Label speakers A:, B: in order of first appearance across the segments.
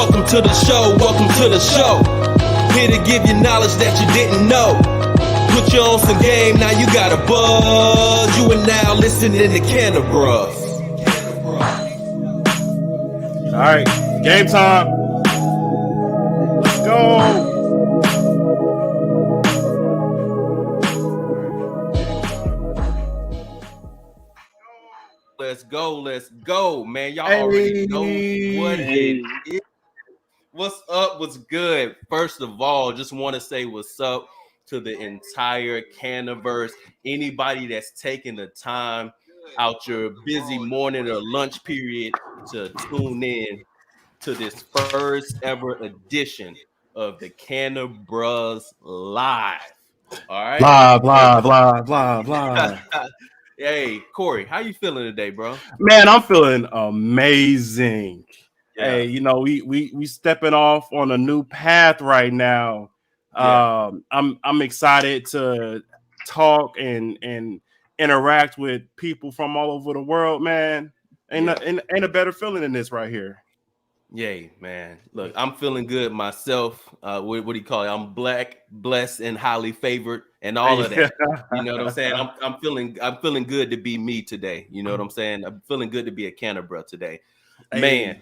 A: welcome to the show, welcome to the show. Here to give you knowledge that you didn't know. Put you on some game, now you got a buzz. You are now listening to Cannabruhz.
B: All right, game time. Let's go.
A: Let's go, man. Y'all already know what it is. What's up? What's good? First of all, just want to say what's up to the entire Cannabruhz. Anybody that's taking the time out your busy morning or lunch period to tune in to this first ever edition of the Cannabruhz Live. All right.
B: Blah.
A: Hey, Corey, how you feeling today, bro?
B: Man, I'm feeling amazing.
A: Yeah.
B: Hey, you know, we stepping off on a new path right now.
A: Yeah.
B: I'm excited to talk and interact with people from all over the world, man. Ain't a better feeling than this right here.
A: Yay, man. Look, I'm feeling good myself. What do you call it? I'm black, blessed, and highly favored, and all of that. You know what I'm saying? I'm feeling good to be me today. You know what I'm saying? I'm feeling good to be a Cannabruhz today. Man,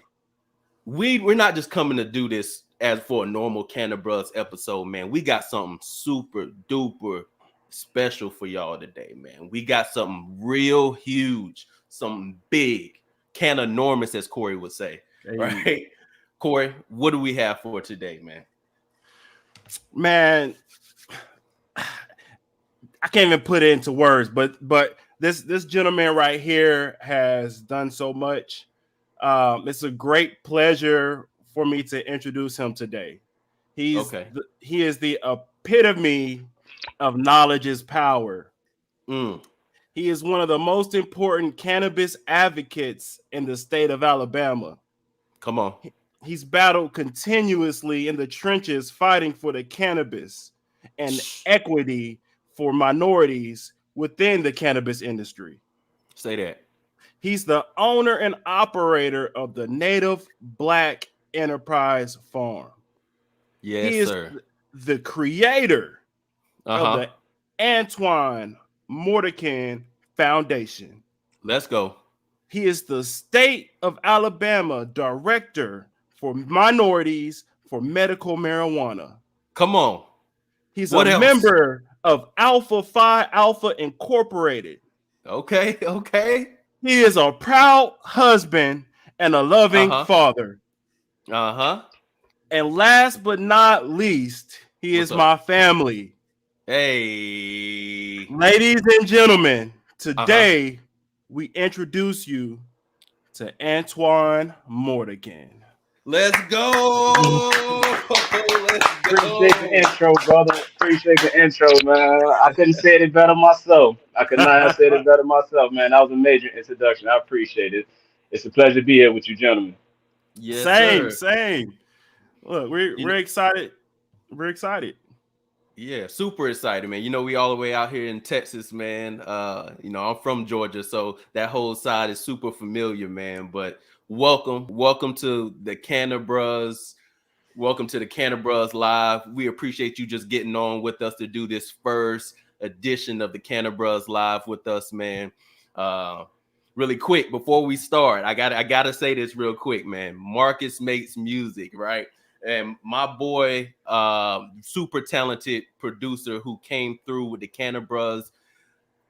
A: we're not just coming to do this as for a normal Cannabruhz episode, man. We got something super duper special for y'all today, man. We got something real huge, something big, cannanormous, as Corey would say. Right, Corey, what do we have for today, man?
B: Man, I can't even put it into words, but this gentleman right here has done so much. It's a great pleasure for me to introduce him today. He is the epitome of knowledge is power. He is one of the most important cannabis advocates in the state of Alabama.
A: Come on.
B: He's battled continuously in the trenches fighting for the cannabis and equity for minorities within the cannabis industry.
A: Say that.
B: He's the owner and operator of the Native Black Enterprise Farm.
A: Yes,
B: he is
A: sir.
B: The creator of the Antoine Mortican Foundation.
A: Let's go.
B: He is the state of Alabama director for Minorities for Medical Mariuana.
A: Come on.
B: He's a member of Alpha Phi Alpha Incorporated.
A: Okay.
B: He is a proud husband and a loving father. And last but not least, he is my family.
A: Hey.
B: Ladies and gentlemen, today we introduce you to Antoine Mortican.
A: Let's go.
C: Appreciate the intro, brother. Appreciate the intro, man. I couldn't say it better myself. I could not have said it better myself, man. That was a major introduction. I appreciate it. It's a pleasure to be here with you, gentlemen.
A: Yes,
B: same. Look, we're excited. We're excited.
A: Yeah, super excited, man. You know, we all the way out here in Texas, man. You know, I'm from Georgia, so that whole side is super familiar, man. But welcome to the Cannabruhz. Welcome to the Cannabruhz Live. We appreciate you just getting on with us to do this first edition of the Cannabruhz Live with us, man. Really quick before we start, I gotta say this real quick, man. Marcus makes music, right? And my boy, super talented producer who came through with the Cannabruhz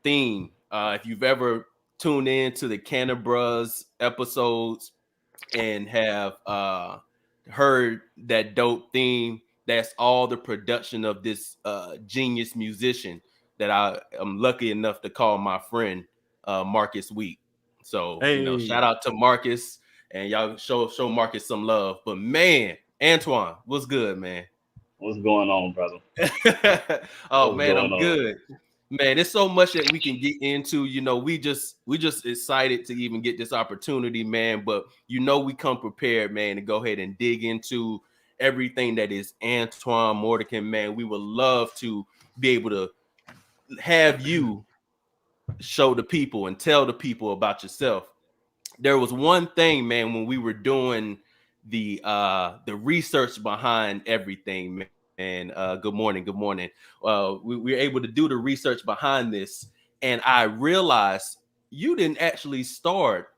A: theme. If you've ever tuned in to the Cannabruhz episodes and have heard that dope theme, that's all the production of this genius musician that I am lucky enough to call my friend Marcus Wheat. So, you know, shout out to Marcus, and y'all show Marcus some love. But man, Antoine, what's good, man?
C: What's going on, brother?
A: I'm good. Man, there's so much that we can get into. You know, we just excited to even get this opportunity, man. But you know, we come prepared, man, to go ahead and dig into everything that is Antoine Mortican, man. We would love to be able to have you show the people and tell the people about yourself. There was one thing, man, when we were doing the research behind everything, man. Good morning, good morning. We were able to do the research behind this, and I realized you didn't actually start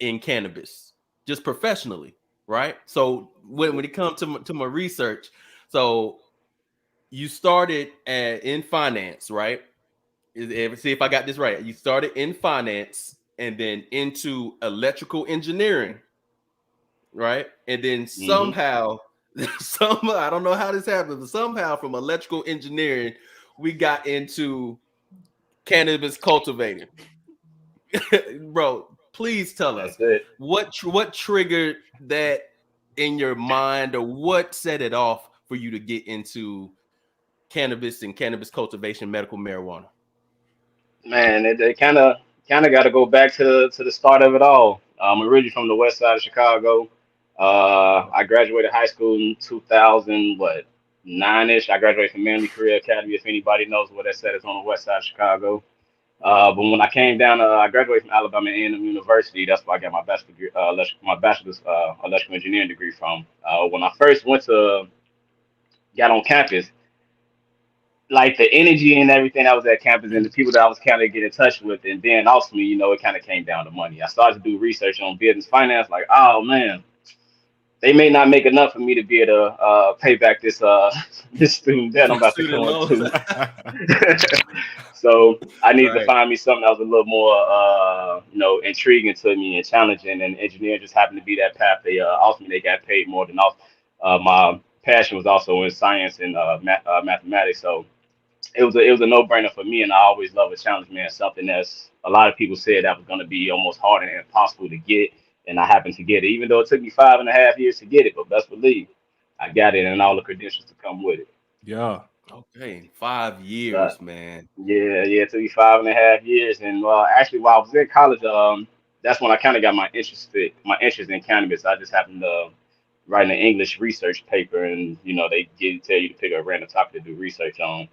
A: in cannabis just professionally, right? So when it comes to my research, so you started in finance, right? See if I got this right. You started in finance and then into electrical engineering, right? And then
C: Mm-hmm.
A: somehow, I don't know how this happened, but somehow from electrical engineering, we got into cannabis cultivating. Bro, please tell us
C: That's it.
A: what triggered that in your mind, or what set it off for you to get into cannabis and cannabis cultivation, medical marijuana.
C: Man, it kind of got to go back to the start of it all. I'm originally from the west side of Chicago. I graduated high school in 2000, what, 9-ish. I graduated from Manly Career Academy, if anybody knows what that said. It's on the west side of Chicago. But when I came down, I graduated from Alabama A&M University. That's where I got my bachelor's degree, my bachelor's electrical engineering degree from. When I first got on campus, like the energy and everything that was at campus and the people that I was kind of get in touch with, and then ultimately, it kind of came down to money. I started to do research on business finance, like, oh man, they may not make enough for me to be able to pay back this this student debt I'm about to
A: Student
C: go
A: loans.
C: into. So I needed to
A: Right.
C: find me something that was a little more, intriguing to me and challenging. And engineering just happened to be that path. Ultimately they got paid more than off. My passion was also in science and mathematics, so it was a no brainer for me. And I always love a challenge, man. Something that's a lot of people said that was going to be almost hard and impossible to get, and I happened to get it, even though it took me 5.5 years to get it. But best believe I got it and all the credentials to come with it.
B: Yeah.
A: Okay, 5 years,
C: But
A: man.
C: yeah, it took me 5.5 years. And actually, while I was in college, that's when I kind of got my interest in cannabis. I just happened to write an English research paper, and they tell you to pick a random topic to do research on.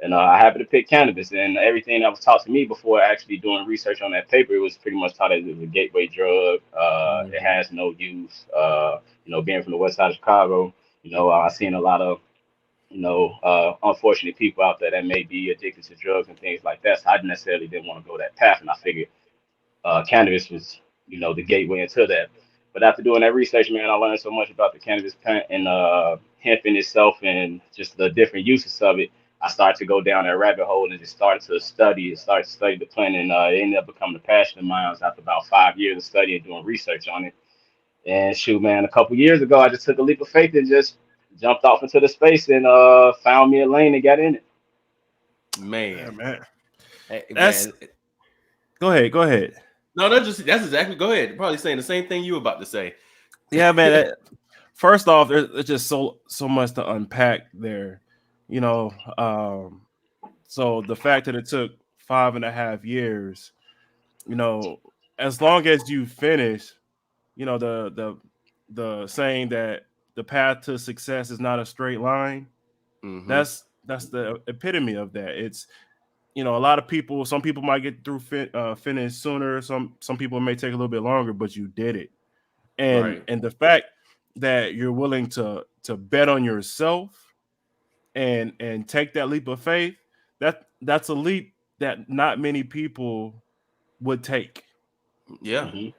C: And I happened to pick cannabis, and everything that was taught to me before actually doing research on that paper, it was pretty much taught as it was a gateway drug. It
B: Mhm.
C: has no use. Being from the west side of Chicago, I've seen a lot of unfortunate people out there that may be addicted to drugs and things like that. So I necessarily didn't want to go that path, and I figured cannabis was, the gateway into that. But after doing that research, man, I learned so much about the cannabis plant and hemp in itself and just the different uses of it. I started to go down that rabbit hole and just started to study the plant, and it ended up becoming a passion of mine. After about 5 years of studying and doing research on it. And shoot, man, a couple years ago, I just took a leap of faith and just jumped off into the space and found me a lane and got in it.
B: Yeah,
A: Man.
B: man.
A: Hey,
B: That's
A: man.
B: Go ahead. Go ahead.
A: No, that's exactly. Go ahead. Probably saying the same thing you were about to say.
B: Yeah, man. First off, there's just so much to unpack there. You know, so the fact that it took 5.5 years, you know, as long as you finish, the saying that the path to success is not a straight line.
A: Mm-hmm.
B: That's the epitome of that. It's a lot of people. Some people might get through finish sooner. Some people may take a little bit longer, but you did it. And
A: Right.
B: the fact that you're willing to bet on yourself and take that leap of faith, that's a leap that not many people would take.
A: Yeah.
C: Hmm.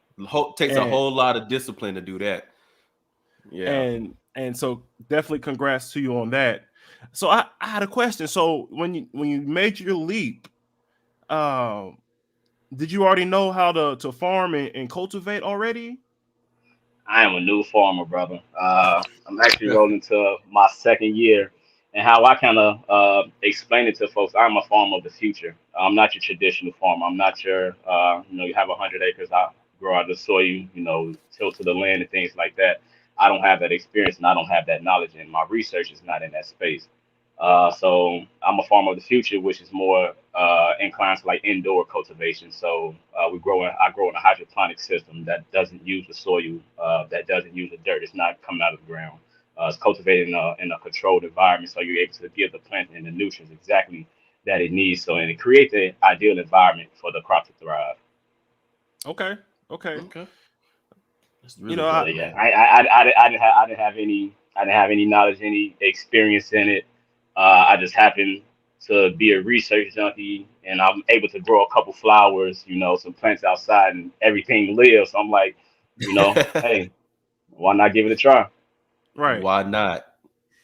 A: Takes a
B: And
A: whole lot of discipline to do that. Yeah.
B: and so definitely congrats to you on that. So I had a question. So when you made your leap, um, did you already know how to farm and cultivate already?
C: I am a new farmer, brother. I'm actually rolling to my second year. And how I kind of explain it to folks, I'm a farmer of the future. I'm not your traditional farmer. I'm not your, you have 100 acres, I grow out of the soil, tilt to the land and things like that. I don't have that experience and I don't have that knowledge, and my research is not in that space. So I'm a farmer of the future, which is more inclined to like indoor cultivation. So I grow in a hydroponic system that doesn't use the soil, that doesn't use the dirt. It's not coming out of the ground. It's cultivated in a controlled environment, so you're able to give the plant and the nutrients exactly that it needs. So, and it creates the ideal environment for the crop to thrive.
B: Okay. Okay.
A: Okay. That's
B: You
A: really
B: know,
C: So
A: dope,
C: yeah,
A: man.
C: I didn't have any knowledge, any experience in it. I just happened to be a research junkie, and I'm able to grow a couple flowers, some plants outside, and everything lives. So I'm like, hey, why not give it a try?
B: right,
A: Why not?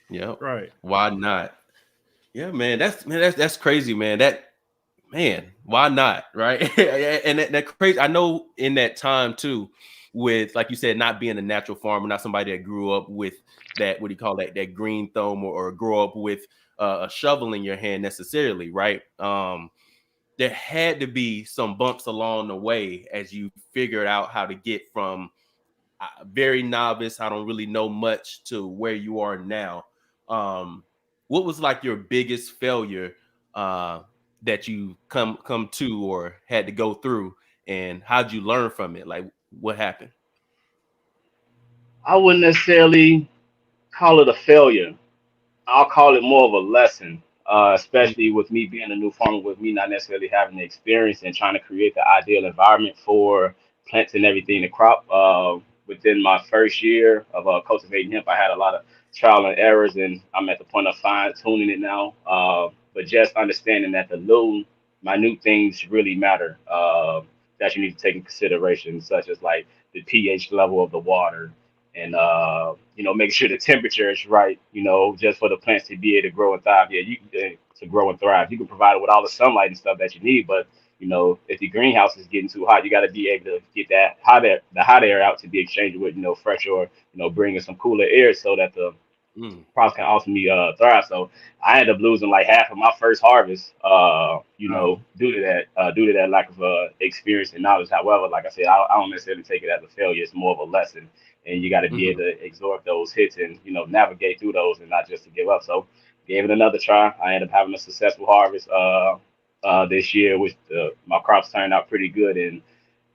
A: Yep.
B: right.
A: Why not? Yeah, man. That's crazy, man. Why not? Right. And that crazy. I know in that time too, with like you said, not being a natural farmer, not somebody that grew up with that, what do you call that green thumb, or grow up with a shovel in your hand necessarily, right? There had to be some bumps along the way as you figured out how to get from very novice, I don't really know much, to where you are now. Um, what was like your biggest failure uh, that you come to or had to go through, and how'd you learn from it? Like, what happened?
C: I wouldn't necessarily call it a failure. I'll call it more of a lesson,
A: Mm,
C: especially with me being a new farmer, with me not necessarily having the experience and trying to create the ideal environment for plants and everything to crop. Within my first year of cultivating hemp, I had a lot of trial and errors, and I'm at the point of fine tuning it now. But just understanding that the little minute things really matter, that you need to take in consideration, such as like the pH level of the water, and make sure the temperature is right, just for the plants to be able to grow and thrive. Yeah, to grow and thrive, you can provide it with all the sunlight and stuff that you need, but if the greenhouse is getting too hot, you got to be able to get the hot air out to be exchanged with fresh, or bringing some cooler air so that the
A: mm,
C: crops can ultimately thrive. So I ended up losing like half of my first harvest, due to that lack of experience and knowledge. However, like I said, I don't necessarily take it as a failure. It's more of a lesson, and you got to be
A: hmm
C: able to absorb those hits and navigate through those, and not just to give up. So gave it another try. I ended up having a successful harvest this year, which my crops turned out pretty good, and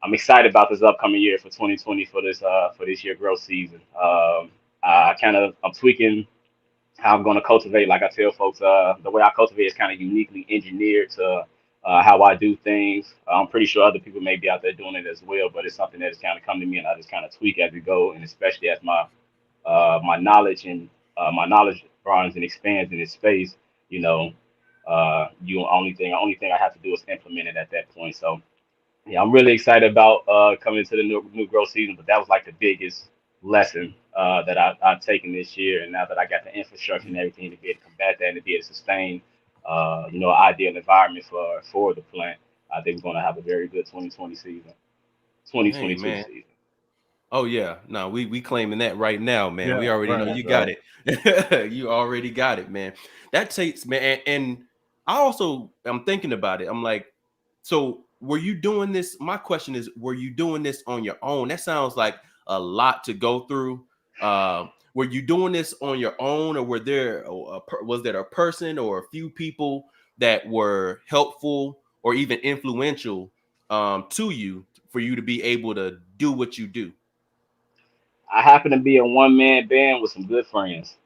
C: I'm excited about this upcoming year for 2020 for this year growth season. I'm tweaking how I'm going to cultivate. Like I tell folks, the way I cultivate is kind of uniquely engineered to how I do things. I'm pretty sure other people may be out there doing it as well, but it's something that has kind of come to me, and I just kind of tweak as we go. And especially as my knowledge broadens and expands in its space, you know, only thing I have to do is implement it at that point. So yeah, I'm really excited about coming into the new growth season, but that was like the biggest lesson that I've taken this year. And now that I got the infrastructure and everything to be able to combat that and to be able to sustain, an ideal environment for the plant, I think we're going to have a very good 2020 season,
A: Hey,
C: 2022
A: man.
C: season.
A: Oh yeah, no, we claiming that right now, man.
B: Yeah,
A: We already know
B: right,
A: you
C: That's
A: got
C: right.
A: it. You already got it, man. That takes, man. And I also I'm thinking about it. I'm like, so were you doing this? My question is, were you doing this on your own? That sounds like a lot to go through. Were you doing this on your own, or was there a person or a few people that were helpful or even influential to you for you to be able to do what you do?
C: I happen to be a one man band with some good friends.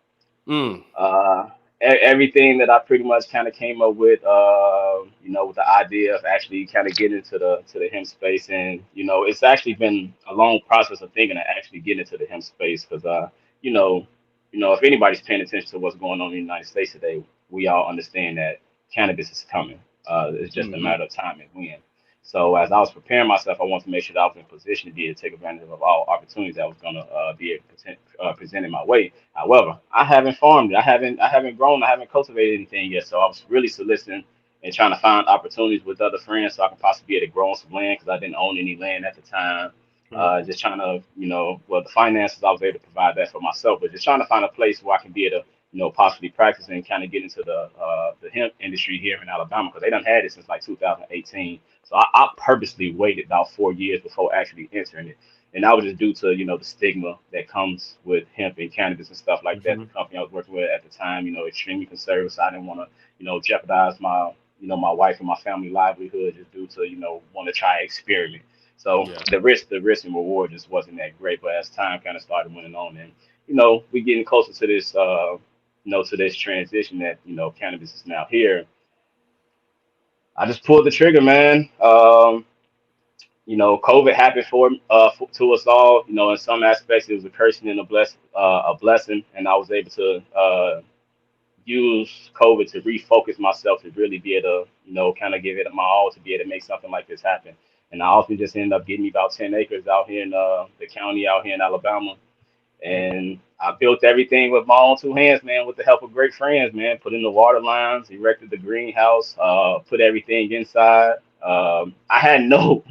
A: Mm,
C: Uh, Everything that I pretty much kind of came up with, with the idea of actually kind of getting into the hemp space, and it's actually been a long process of thinking to actually get into the hemp space, because you know, if anybody's paying attention to what's going on in the United States today, we all understand that cannabis is coming. It's just a
A: hmm
C: matter of time and when. So as I was preparing myself, I wanted to make sure that I was in position to be able to take advantage of all opportunities that was going to presented my way. However, I haven't farmed it. I haven't grown. I haven't cultivated anything yet. So I was really soliciting and trying to find opportunities with other friends so I could possibly be able to grow on some land, because I didn't own any land at the time.
B: right.
C: Just trying to, the finances, I was able to provide that for myself, but just trying to find a place where I can be able to, possibly practice and kind of get into the hemp industry here in Alabama, because they done had it since like 2018. So I purposely waited about 4 years before actually entering it, and that was just due to the stigma that comes with hemp and cannabis and stuff like that.
B: Hmm.
C: The company I was working with at the time, extremely conservative, so I didn't want to jeopardize my wife and my family livelihood just due to want to try experiment. So
A: Yeah.
C: the risk and reward just wasn't that great. But as time kind of started went on, and we getting closer to this to this transition that cannabis is now here, I just pulled the trigger, man. COVID happened to us all. In some aspects, it was a cursing and a blessing, and I was able to use COVID to refocus myself to really be able to, kind of give it my all to be able to make something like this happen. And I also just ended up getting me about 10 acres out here in the county out here in Alabama. And I built everything with my own two hands, man, with the help of great friends, man. Put in the water lines, erected the greenhouse, put everything inside. I had no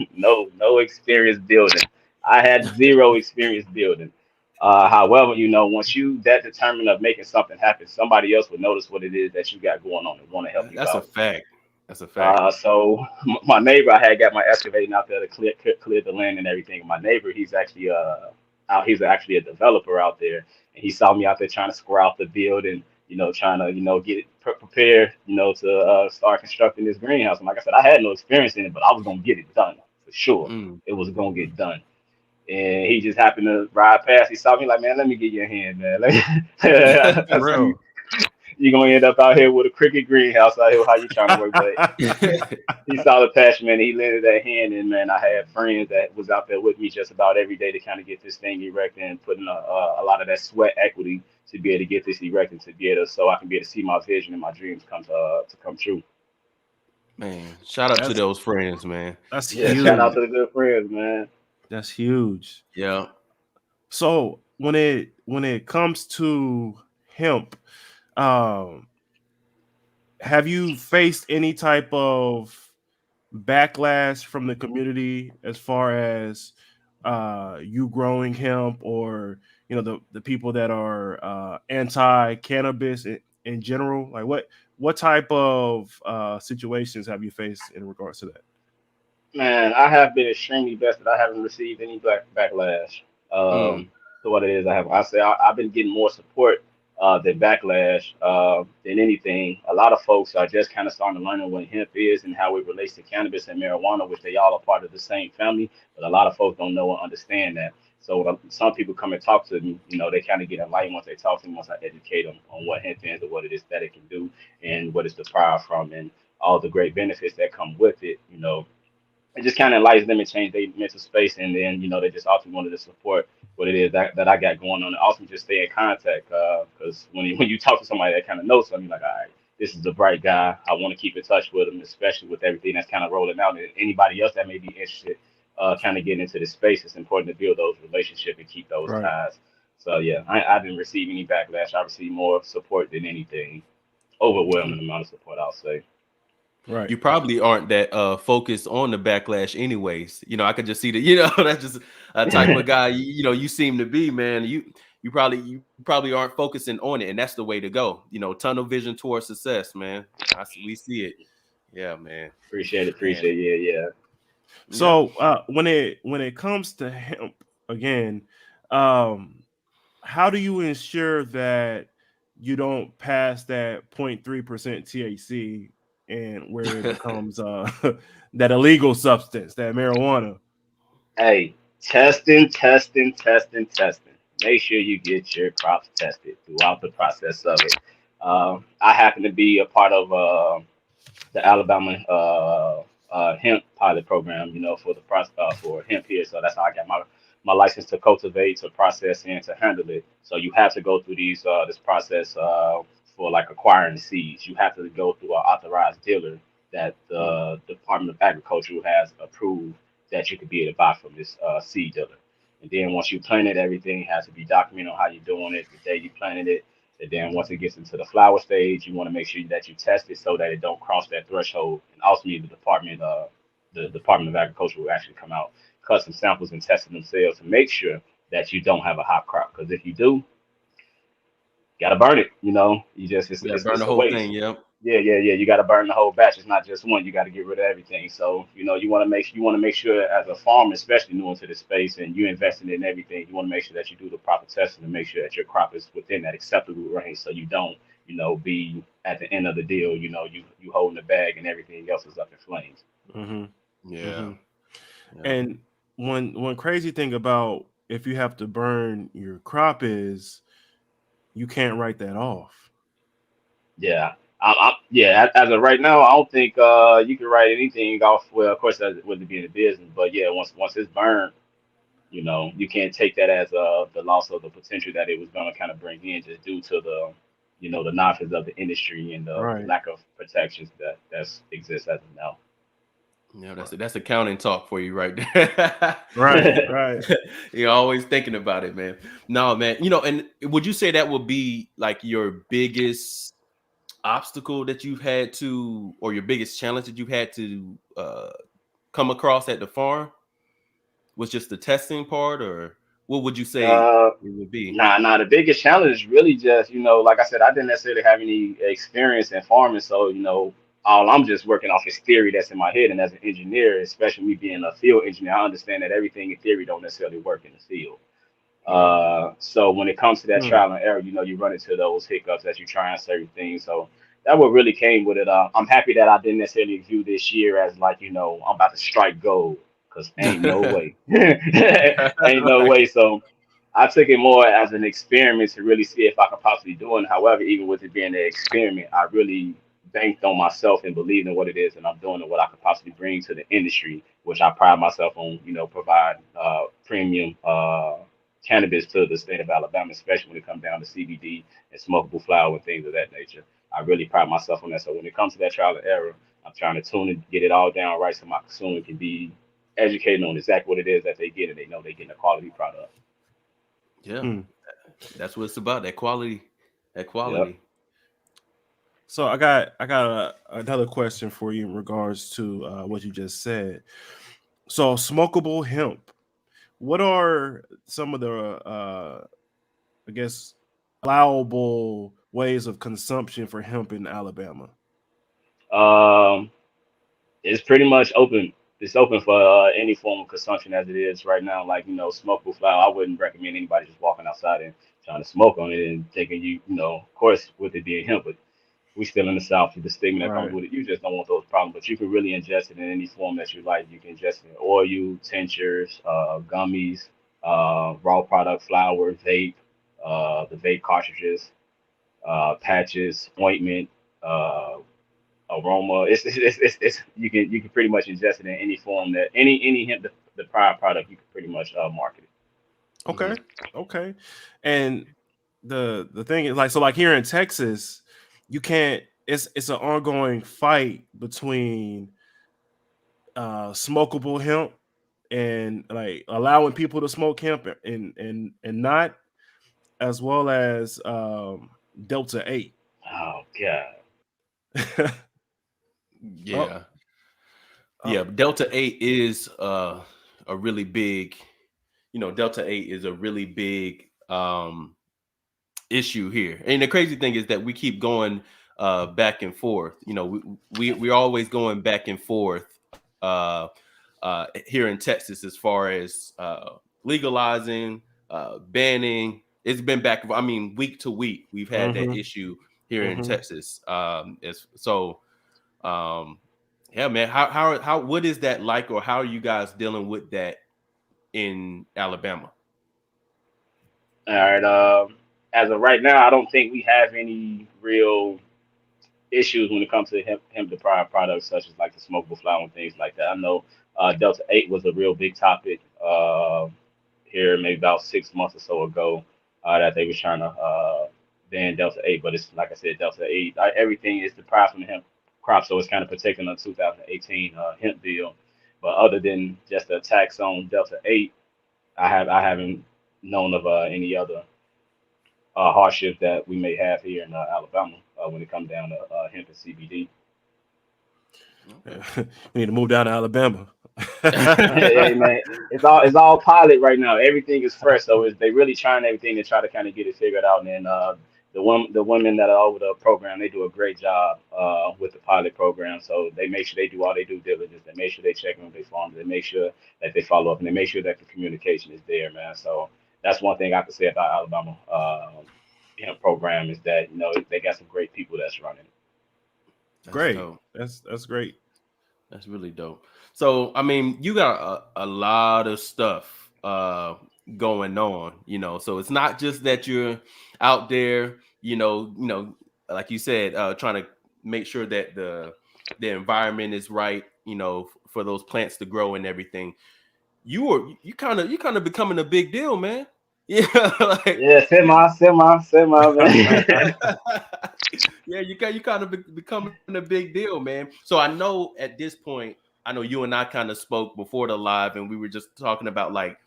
C: experience building. I had zero experience building. However, once you that determined of making something happen, somebody else would notice what it is that you got going on and want to help you
A: That's a
C: out.
A: fact. That's a fact.
C: So my neighbor, I had got my excavating out there to clear the land and everything. My neighbor, he's actually a developer out there, and he saw me out there trying to square out the build and trying to get it prepared, to start constructing this greenhouse. And like I said, I had no experience in it, but I was gonna get it done for sure.
A: Mm.
C: It was gonna get done. And he just happened to ride past. He saw me like, man, let me get your hand, man. I see
B: Bro.
C: you're gonna end up out here with a cricket greenhouse out here. How you trying to work? But he saw the passion, man. He lended that hand, and man, I had friends that was out there with me just about every day to kind of get this thing erected and put in a lot of that sweat equity to be able to get this erected, to be able to, so I can be able to see my vision and my dreams come true.
A: Man, shout out to those friends, man.
B: That's
C: Yeah,
B: huge.
C: shout out to the good friends, man.
B: That's huge.
A: Yeah.
B: So when it comes to hemp, um, have you faced any type of backlash from the community as far as you growing hemp, or the people that are anti-cannabis in general? Like what type of situations have you faced in regards to that?
C: Man, I have been extremely blessed that I haven't received any backlash.
A: Mm.
C: To what it is, I've been getting more support than backlash than anything. A lot of folks are just kind of starting to learn what hemp is and how it relates to cannabis and marijuana, which they all are part of the same family. But a lot of folks don't know or understand that. So some people come and talk to me, they kind of get enlightened once they talk to me, once I educate them on what hemp is and what it is that it can do and what it's derived from and all the great benefits that come with it. It just kind of enlightens them and change their mental space, and then they just also wanted to support what it is that I got going on, and also just stay in contact because when you talk to somebody that kind of knows something, you're like, all right, this is the bright guy. I want to keep in touch with him, especially with everything that's kind of rolling out, and anybody else that may be interested, kind of getting into this space. It's important to build those relationships and keep those
B: Right.
C: ties. So yeah, I didn't receive any backlash. I received more support than anything, overwhelming amount of support, I'll say.
B: Right.
A: You probably aren't that focused on the backlash anyways. I could just see that, that's just a type of guy, you seem to be, man. You probably aren't focusing on it, and that's the way to go. Tunnel vision towards success, man. We see it. Yeah, man.
C: Appreciate it,
A: Man.
C: appreciate it. Yeah.
B: So when it comes to hemp again, um, how do you ensure that you don't pass that 0.3% THC and where it becomes that illegal substance, that marijuana?
C: Hey, testing. Make sure you get your crops tested throughout the process of it. I happen to be a part of the Alabama hemp pilot program, for the process for hemp here. So that's how I got my license to cultivate, to process, and to handle it. So you have to go through this process for like acquiring seeds. You have to go through an authorized dealer that the Department of Agriculture has approved that you could be able to buy from this seed dealer. And then once you plant it, everything has to be documented on how you're doing it, the day you planted it. And then once it gets into the flower stage, you want to make sure that you test it so that it don't cross that threshold. And ultimately, the Department of Agriculture will actually come out, cut some samples, and test it themselves to make sure that you don't have a hot crop. Because if you do, gotta burn it. You just
A: Yeah, burn
C: it's
A: the
C: a
A: whole
C: waste.
A: thing. Yep.
C: Yeah. You got to burn the whole batch. It's not just one. You got to get rid of everything. So you want to make sure as a farmer, especially new into the space, and you investing in everything. You want to make sure that you do the proper testing to make sure that your crop is within that acceptable range, so you don't be at the end of the deal. You holding the bag and everything else is up in flames.
B: Mm-hmm.
A: Yeah. Yeah.
B: And one crazy thing about if you have to burn your crop is you can't write that off.
C: Yeah, Yeah, as of right now, I don't think you can write anything off. Well, of course, that would be in the business, but yeah, once it's burned, you can't take that as the loss of the potential that it was going to kind of bring in, just due to the the knowledge of the industry and the
B: Right.
C: lack of protections that exists as of now.
A: Yeah, that's accounting talk for you right there.
B: Right. Right.
A: You're always thinking about it, man. No, man. And would you say that would be like your biggest obstacle that you've had to, or your biggest challenge that you've had to come across at the farm? Was just the testing part, or what would you say
C: Uh,
A: it would be?
C: Nah. The biggest challenge is really just, like I said, I didn't necessarily have any experience in farming, so all I'm just working off is theory that's in my head. And as an engineer, especially me being a field engineer, I understand that everything in theory don't necessarily work in the field.
A: Right.
C: So when it comes to that
B: Hmm.
C: trial and error, you run into those hiccups as you try and certain things. So that what really came with it. I'm happy that I didn't necessarily view this year as like, I'm about to strike gold, because ain't no way, ain't no
A: Right.
C: way. So I took it more as an experiment to really see if I could possibly do it. However, even with it being an experiment, I really banked on myself and believed in what it is and I'm doing and what I could possibly bring to the industry, which I pride myself on, provide premium cannabis to the state of Alabama, especially when it comes down to CBD and smokable flower and things of that nature. I really pride myself on that. So when it comes to that trial and error, I'm trying to tune and get it all down right so my consumer can be educated on exactly what it is that they get and they know they're getting a quality product.
A: Yeah,
B: Hmm.
A: that's what it's about. That quality. That
C: Yep.
A: quality.
B: So I got another question for you in regards to what you just said. So smokable hemp. What are some of the I guess allowable ways of consumption for hemp in Alabama?
C: Um, it's pretty much open. It's open for any form of consumption as it is right now. Like, smokable flower, I wouldn't recommend anybody just walking outside and trying to smoke on it and thinking of course, with it being hemp, but we still in the South, the stigma that comes
B: Right.
C: with it. You just don't want those problems, but you can really ingest it in any form that you like. You can ingest it in oil, tinctures, gummies, raw product, flour, vape, the vape cartridges, patches, ointment, uh, aroma. It's you can pretty much ingest it in any form that any hemp the prior product you can pretty much market it.
A: Hmm.
B: Okay. Okay. And the thing is, like, so like here in Texas, you can't, it's an ongoing fight between smokable hemp and like allowing people to smoke hemp and not, as well as Delta 8.
C: Oh God.
B: Oh,
A: Yeah.
B: oh,
A: Yeah. Delta 8 is a really big, Delta 8 is a really big issue here. And the crazy thing is that we keep going back and forth. We're always going back and forth here in Texas as far as legalizing, banning. It's been back. I mean, week to week, we've had that
B: mm-hmm,
A: issue here in
B: mm-hmm.
A: Texas. As so, um, yeah, man. How what is that like, or how are you guys dealing with that in Alabama?
C: All right. As of right now, I don't think we have any real issues when it comes to hemp deprived products such as like the smokable flower and things like that. I know Delta 8 was a real big topic here maybe about 6 months or so ago, that they were trying to ban Delta 8, but it's like I said, Delta 8, everything is deprived from the hemp crop, so it's kind of protecting the 2018 hemp bill. But other than just the attacks on Delta 8, I haven't known of any other hardship that we may have here in Alabama when it comes down to hemp and CBD.
A: Okay.
B: We need to move down to Alabama.
C: Hey man, it's all pilot right now. Everything is fresh, so they really trying everything to try to kind of get it figured out. And then the women that are over the program, they do a great job with the pilot program. So they make sure they do all they due diligence. They make sure they check on their farms. They make sure that they follow up, and they make sure that the communication is there, man. So that's one thing I can say about Alabama hemp program is that they got some great people that's running it.
A: That's
B: Great.
A: dope.
B: That's great.
A: That's really dope. So, I mean, you got a lot of stuff going on, So it's not just that you're out there, like you said, trying to make sure that the environment is right, you know, for those plants to grow and everything. You kind of becoming a big deal, man. Yeah, like
C: Yeah, semi, man.
A: yeah, you kind of becoming a big deal, man. So I know at this point, I know you and I kind of spoke before the live, and we were just talking about like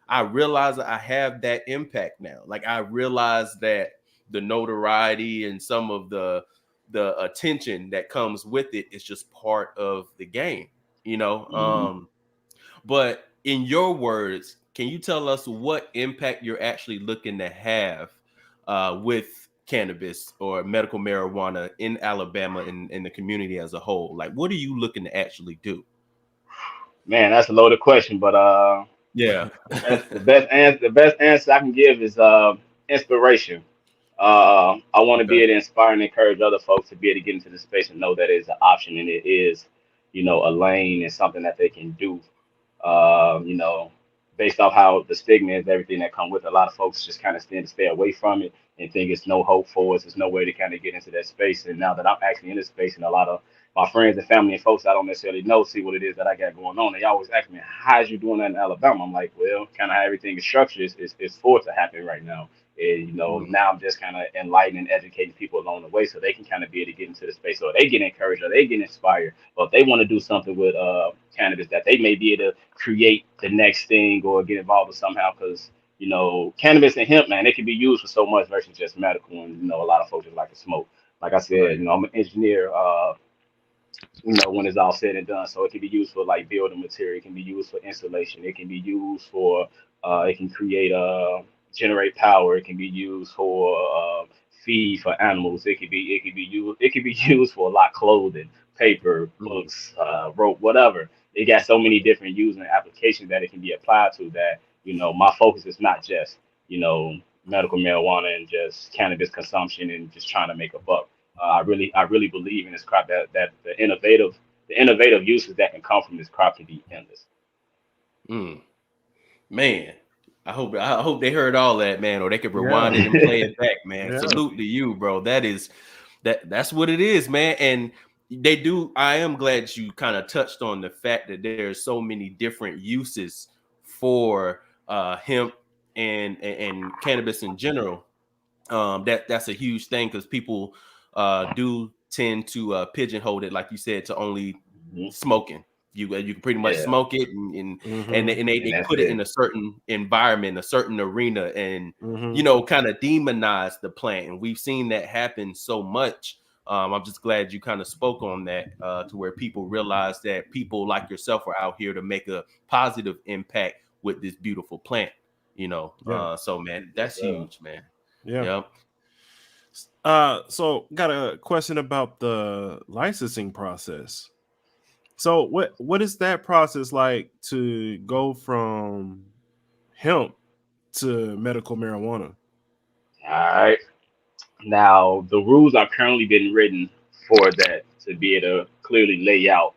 A: I realize I have that impact now. Like I realize that the notoriety and some of the attention that comes with it is just part of the game, you know.
C: Mhm.
A: But in your words, can you tell us what impact you're actually looking to have with cannabis or medical marijuana in Alabama and in the community as a whole? Like, what are you looking to actually do?
C: Man, that's a loaded question, but
A: Yeah.
C: the best answer I can give is inspiration. I want to be
A: Okay.
C: able to inspire and encourage other folks to be able to get into the space and know that it's an option and it is, a lane and something that they can do. You know, based off how the stigma is, everything that come with it, a lot of folks just kind of tend to stay away from it and think it's no hope for us. There's no way to kind of get into that space. And now that I'm actually in this space, and a lot of my friends and family and folks I don't necessarily know see what it is that I got going on, they always ask me, "How's you doing that in Alabama?" I'm like, "Well, kind of how everything is structured is for it to happen right now." And
A: Mm,
C: now I'm just kind of enlightening and educating people along the way so they can kind of be able to get into the space, or they get encouraged, or they get inspired, or if they want to do something with cannabis, that they may be able to create the next thing or get involved with somehow. Because cannabis and hemp, man, it can be used for so much versus just medical. And a lot of folks just like to smoke. Like I said,
A: right.
C: I'm an engineer. When it's all said and done. So it can be used for like building material. It can be used for insulation. It can be used for, it can create, generate power. It can be used for feed for animals. It could be used for a lot clothing, paper,
A: Mm,
C: books, rope, whatever. It got so many different uses and applications that it can be applied to that, my focus is not just, you know, medical marijuana and just cannabis consumption and just trying to make a buck. I really believe in this crop that the innovative uses that can come from this crop can be endless.
A: mm. Man, I hope they heard all that, man, or they could rewind
B: Yeah,
A: it and play it back, man.
B: yeah,
A: Salute to you, bro. That's what it is, man. And they do. I am glad you kind of touched on the fact that there's so many different uses for hemp and cannabis in general. That's a huge thing because people do tend to pigeonhole it, like you said, to only
C: Mhm.
A: smoking. You can pretty much
C: Yeah,
A: smoke it, and and,
B: mm-hmm,
A: they, and they,
C: and
A: they
C: that's
A: put it
C: it.
A: in a certain environment, a certain arena, and
B: mm-hmm.
A: kind of demonize the plant. And we've seen that happen so much. I'm just glad you kind of spoke on that to where people realize that people like yourself are out here to make a positive impact with this beautiful plant.
B: Yeah,
A: So man,
C: Yes,
A: that's
C: sir.
A: huge, man.
B: yeah.
A: Yep.
B: So got a question about the licensing process. So what is that process like to go from hemp to medical marijuana?
C: All right. Now the rules are currently being written for that to be able to clearly lay out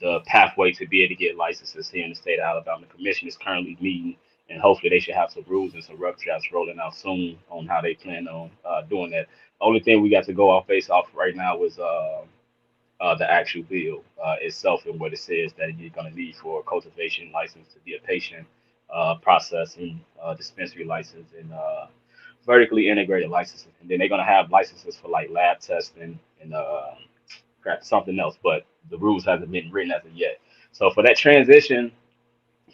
C: the pathway to be able to get licenses here in the state of Alabama. The commission is currently meeting, and hopefully they should have some rules and some rough drafts rolling out soon on how they plan on doing that. Only thing we got to go off base off right now is the actual bill itself and what it says that you're going to need for a cultivation license to be a patient, processing, dispensary license, and vertically integrated licenses. And then they're going to have licenses for like lab testing and crap, something else, but the rules hasn't been written as of yet. So for that transition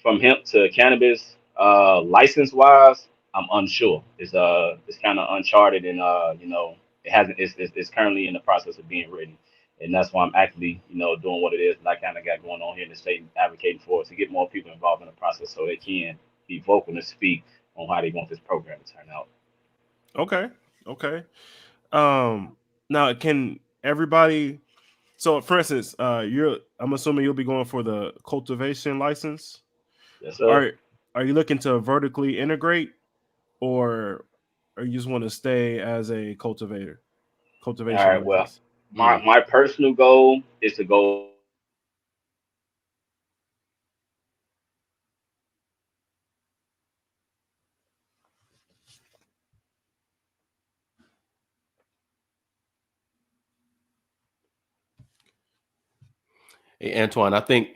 C: from hemp to cannabis, license wise, I'm unsure. It's kind of uncharted, and it hasn't. It's currently in the process of being written, and that's why I'm actively doing what it is that I kind of got going on here in the state, and advocating for it to get more people involved in the process so they can be vocal and speak on how they want this program to turn out.
B: Okay, okay. Um, Now can everybody? So, for instance, I'm assuming you'll be going for the cultivation license.
C: Yes, sir.
B: Are are you looking to vertically integrate, or you just want to stay as a
C: All
B: cultivation
C: right. Well,
B: license?
C: my
A: Mm.
C: my personal goal is to go vertically integrated.
A: Hey, Antoine, I think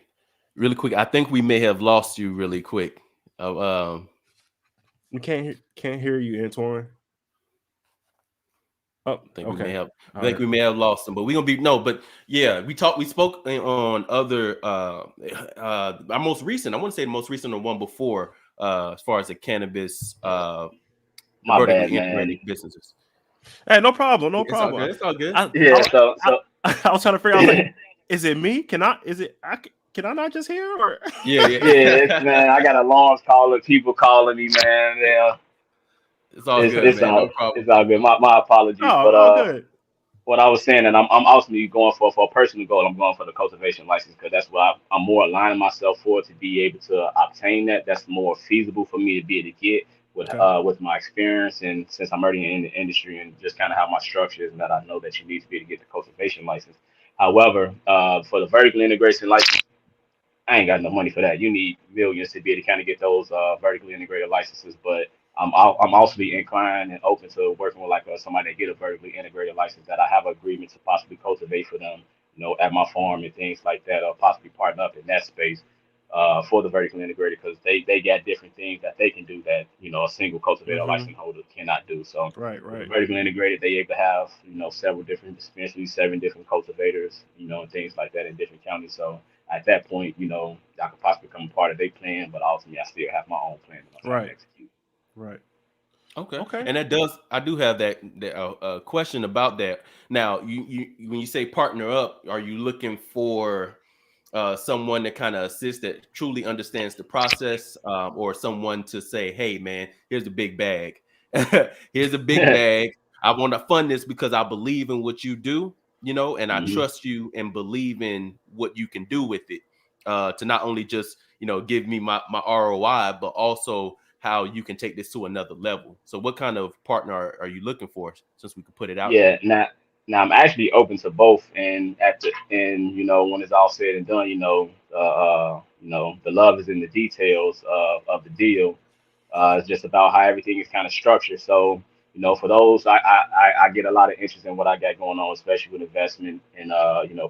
A: really quick. I think we may have lost you really quick.
B: We can't hear you, Antoine. Oh,
A: I think
B: okay.
A: I think we may have lost them, but we're gonna be no, but yeah, we spoke on other our most recent, I want to say the most recent one before as far as the cannabis the
C: My bad,
A: vertically
C: man.
A: integrated businesses.
B: Hey, no problem, no
A: It's all
B: problem.
A: good, it's all good.
C: Yeah, so
B: I was trying to figure out, like, is it me? Can I not just hear? Or
A: Yeah,
C: yeah,
A: yeah.
C: man, I got alarms calling, people calling me, man. Yeah,
A: It's all good, man, no problem.
C: it's all good. My apologies,
B: oh,
C: but
B: all good.
C: what I was saying, and I'm ultimately going for a personal goal. I'm going for the cultivation license because that's what I'm more aligning myself for to be able to obtain that. That's more feasible for me to be able to get
B: Okay.
C: with my experience and since I'm already in the industry and just kind of how my structure is, and that I know that you need to be able to get the cultivation license. However, for the vertical integration license, I ain't got no money for that. You need millions to be able to kind of get those vertically integrated licenses. But I'm also inclined and open to working with like somebody that get a vertically integrated license that I have an agreement to possibly cultivate for them, at my farm and things like that, or possibly partner up in that space for the vertically integrated because they got different things that they can do that a single cultivator
B: Mm-hmm.
C: license holder cannot do. So
B: Right,
C: with the
B: right.
C: vertically integrated, they able to have several different dispensaries, 7 different cultivators, and things like that in different counties. So at that point, I could possibly become a part of their plan, but ultimately I still have my own plan that I'm trying to
B: Right,
C: execute.
B: right.
A: Okay,
B: Okay.
A: and I do have that question about that. Now, you when you say partner up, are you looking for someone that kind of assists that truly understands the process, or someone to say, "Hey, man, here's the big bag. Here's a big bag. I want to fund this because I believe in what you do, and I
C: hmm
A: trust you and believe in what you can do with it. To not only just give me my ROI, but also how you can take this to another level. So, what kind of partner are you looking for? Since we could put it out
C: Yeah,
A: there.
C: now I'm actually open to both, and when it's all said and done, the love is in the details of the deal. It's just about how everything is kind of structured. So, for those, I get a lot of interest in what I got going on, especially with investment and,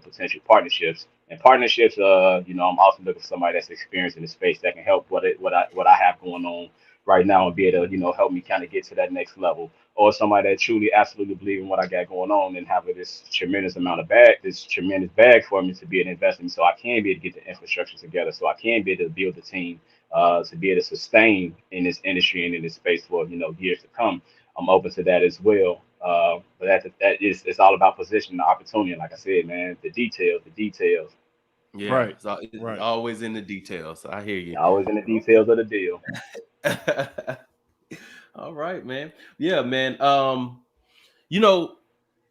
C: potential partnerships. And partnerships, I'm also looking for somebody that's experienced in the space that can help what I have going on right now and be able to, help me kind of get to that next level. Or somebody that truly absolutely believe in what I got going on and have this tremendous amount of this tremendous bag for me to be an investment so I can be able to get the infrastructure together, so I can be able to build the team to be able to sustain in this industry and in this space for years to come. I'm open to that as well. But that is it's all about position, the opportunity. And like I said, man, the details, the details.
A: Yeah,
B: Right,
A: it's
B: right.
A: always in the details. I hear you.
C: Always in the details of the deal.
A: All right, man. Yeah, man. You know,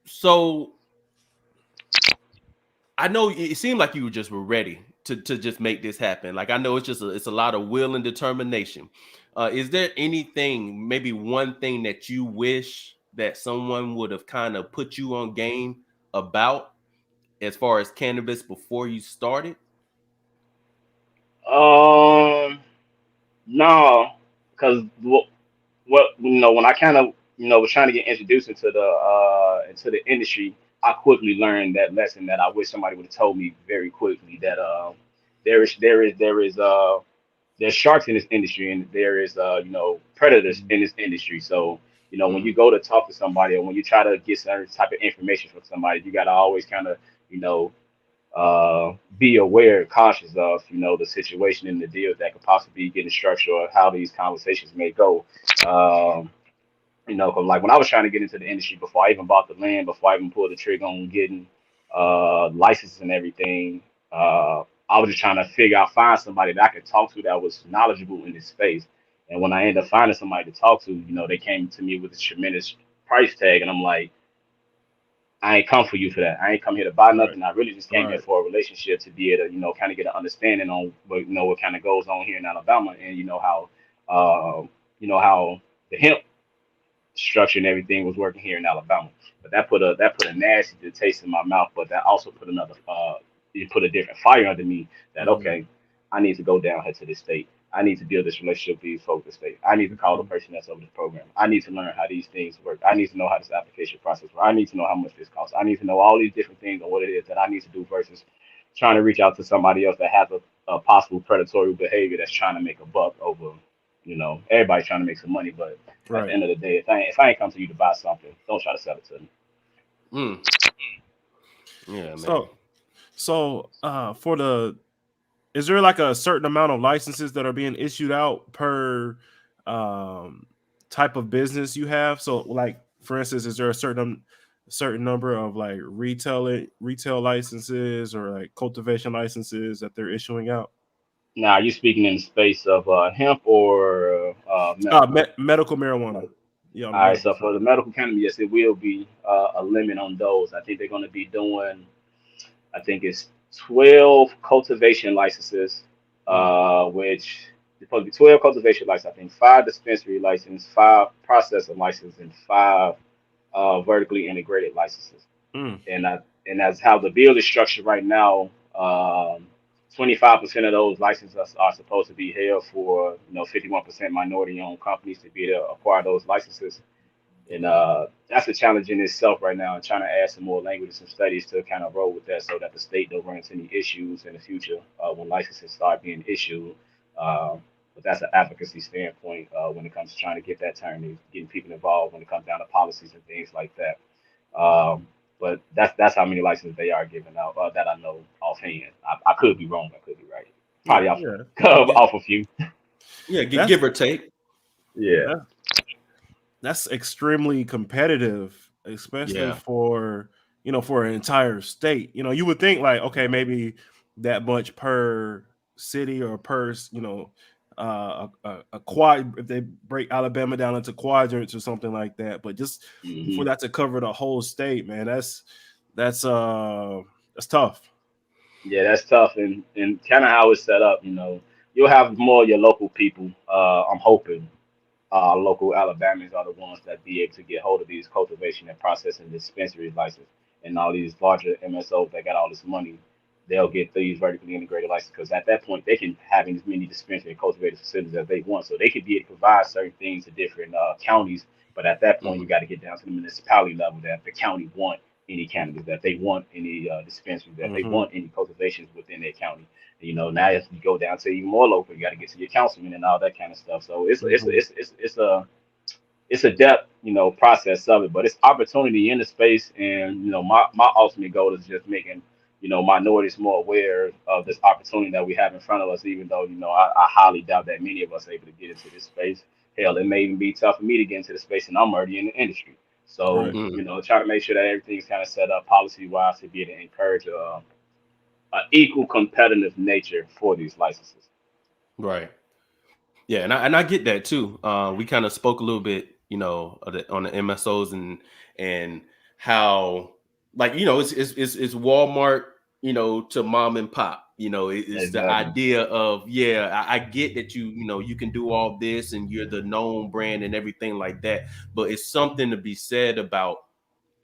A: so I know it seemed like you just were ready to just make this happen. Like I know it's a lot of will and determination. Is there anything, maybe one thing that you wish that someone would have kind of put you on game about as far as cannabis before you started?
C: Um, no, because when I kind of was trying to get introduced into the industry, I quickly learned that lesson that I wish somebody would have told me very quickly that there's sharks in this industry and there is predators in this industry. So when you
A: Mm,
C: go to talk to somebody or when you try to get certain type of information from somebody, you got to always kind of you know be aware, cautious of the situation and the deals that could possibly be getting structured or how these conversations may go. Um, 'cause like when I was trying to get into the industry before I even bought the land, before I even pulled the trigger on getting licenses and everything, I was just trying to find somebody that I could talk to that was knowledgeable in this space. And when I ended up finding somebody to talk to, they came to me with a tremendous price tag, and I'm like, I ain't come for you for that. I ain't come here to buy
B: Right,
C: nothing. I really just came here
B: right.
C: for a relationship to be able to, kind of get an understanding on what kind of goes on here in Alabama, and how the hemp structure and everything was working here in Alabama. But that put a nasty taste in my mouth. But that also put it put a different fire under me. That
B: Mm-hmm.
C: okay, I need to go down here to this state. I need to build this relationship with these folks in the state. I need to call the
B: Mm-hmm.
C: person that's over this program. I need to learn how these things work. I need to know how this application process works. I need to know how much this costs. I need to know all these different things and what it is that I need to do versus trying to reach out to somebody else that has a possible predatory behavior that's trying to make a buck over, everybody's trying to make some money, but at the
B: Right.
C: end of the day, if I ain't come to you to buy something, don't try to sell it to me.
A: Mm. Yeah, man.
B: So is there like a certain amount of licenses that are being issued out per type of business you have? So, like, for instance, is there a certain number of like retail licenses or like cultivation licenses that they're issuing out?
C: Now, are you speaking in the space of hemp or medical?
B: Medical marijuana. Yeah, on the
C: All right,
B: medical
C: so
B: side.
C: for the medical cannabis, yes, it will be a limit on those. I think they're going to be doing, I think it's 12 cultivation licenses, which it's supposed to be 12 cultivation licenses. I think 5 dispensary licenses, 5 processing licenses, and 5 vertically integrated licenses.
B: Mm.
C: And that's how the bill is structured right now. 25% of those licenses are supposed to be held for 51% minority-owned companies to be able to acquire those licenses. And that's a challenge in itself right now, and trying to add some more language and some studies to kind of roll with that so that the state don't run into any issues in the future when licenses start being issued. But that's an advocacy standpoint when it comes to trying to get that turned and getting people involved when it comes down to policies and things like that. But that's how many licenses they are giving out that I know offhand. I could be wrong, I could be right.
B: Yeah,
C: Probably off
B: yeah.
A: Yeah,
C: off a few.
A: yeah,
B: That's
A: give or take.
C: Yeah,
B: that, that's extremely competitive, especially
A: Yeah.
B: for for an entire state. You would think like, okay, maybe that much per city or per a quad, if they break Alabama down into quadrants or something like that. But just for
C: hmm
B: that to cover the whole state, man, that's tough.
C: yeah, that's tough, and kind of how it's set up. You'll have more of your local people. I'm hoping local Alabamians are the ones that be able to get hold of these cultivation and processing dispensary licenses, and all these larger MSOs that got all this money. They'll get these vertically integrated licenses because at that point they can have as many dispensary and cultivated facilities as they want. So they could be able to provide certain things to different counties. But at that point, you
A: Mhm.
C: got to get down to the municipality level that the county want any cannabis, that they want any dispensaries, that they
B: Hmm.
C: want any cultivations within their county. Now as you go down to even more local, you got to get to your councilman and all that kind of stuff. So
B: Hmm.
C: it's a depth, process of it, but it's opportunity in the space. And, my ultimate goal is just making, minorities more aware of this opportunity that we have in front of us, even though, I highly doubt that many of us are able to get into this space. Hell, it may even be tough for me to get into the space, and I'm already in the industry. So,
B: Right.
A: Mhm.
C: try to make sure that everything's kind of set up policy wise to be able to encourage a equal competitive nature for these licenses.
A: Right. Yeah, and I get that too. We kind of spoke a little bit, on the MSOs and how, like, it's Walmart, to mom and pop. It's the
C: Exactly.
A: idea of, yeah, I get that you can do all this and you're the known brand and everything like that, but it's something to be said about,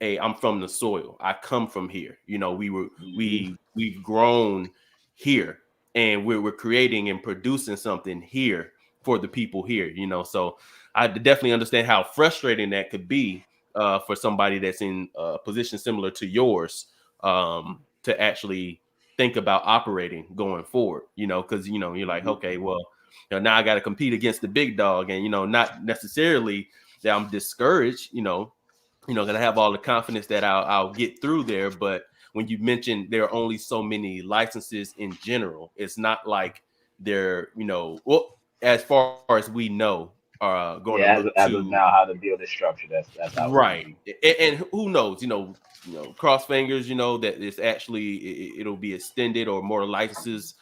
A: hey, I'm from the soil. I come from here.
C: hmm
A: We've grown here, and we're creating and producing something here for the people here. So I definitely understand how frustrating that could be for somebody that's in a position similar to yours, to actually think about operating going forward. Because you're like,
C: hmm
A: okay, well, now I got to compete against the big dog, and not necessarily that I'm discouraged. Gonna have all the confidence that I'll get through there. But when you mention there are only so many licenses in general, it's not like they're, well, as far as we know, are going to
C: Yeah,
A: look
C: as of
A: to,
C: now, how the deal is structured, that's how it's going to
A: right.
C: be.
A: And who knows, cross fingers, that it's actually, it'll be extended, or more license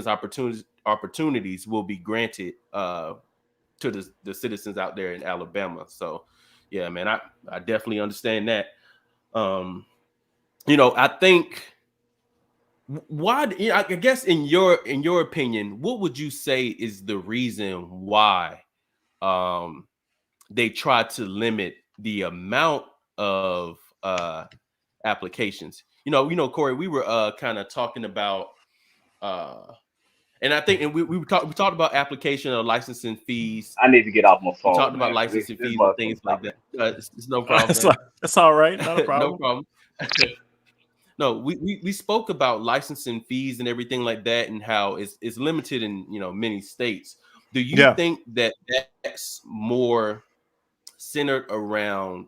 A: opportunities will be granted to the citizens out there in Alabama. So yeah, man, I definitely understand that. I think, why, I guess in your opinion, what would you say is the reason why um they try to limit the amount of applications? Corey, we were kind of talking about uh and I think, and we talked about application of licensing fees.
C: I need to get off my
A: We talked
C: phone,
A: about
C: man, because
A: licensing
C: this
A: fees and things
C: motherfucker's
A: like
C: talking.
A: that. It's no problem,
B: That's
A: man.
B: that's all right. Not a
A: No
B: problem.
A: problem. No, we spoke about licensing fees and everything like that, and how it's limited in many states. Do you
B: Yeah.
A: think that that's more centered around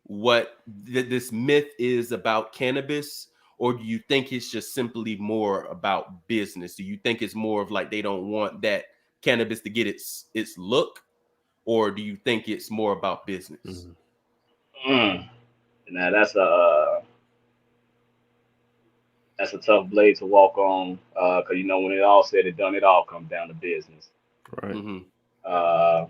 A: what this myth is about cannabis, or do you think it's just simply more about business? Do you think it's more of like they don't want that cannabis to get its look, or do you think it's more about business?
B: Mhm.
C: Mm. Now that's a tough blade to walk on, because when it all said and done, it all comes down to business.
B: Right.
A: Mm-hmm.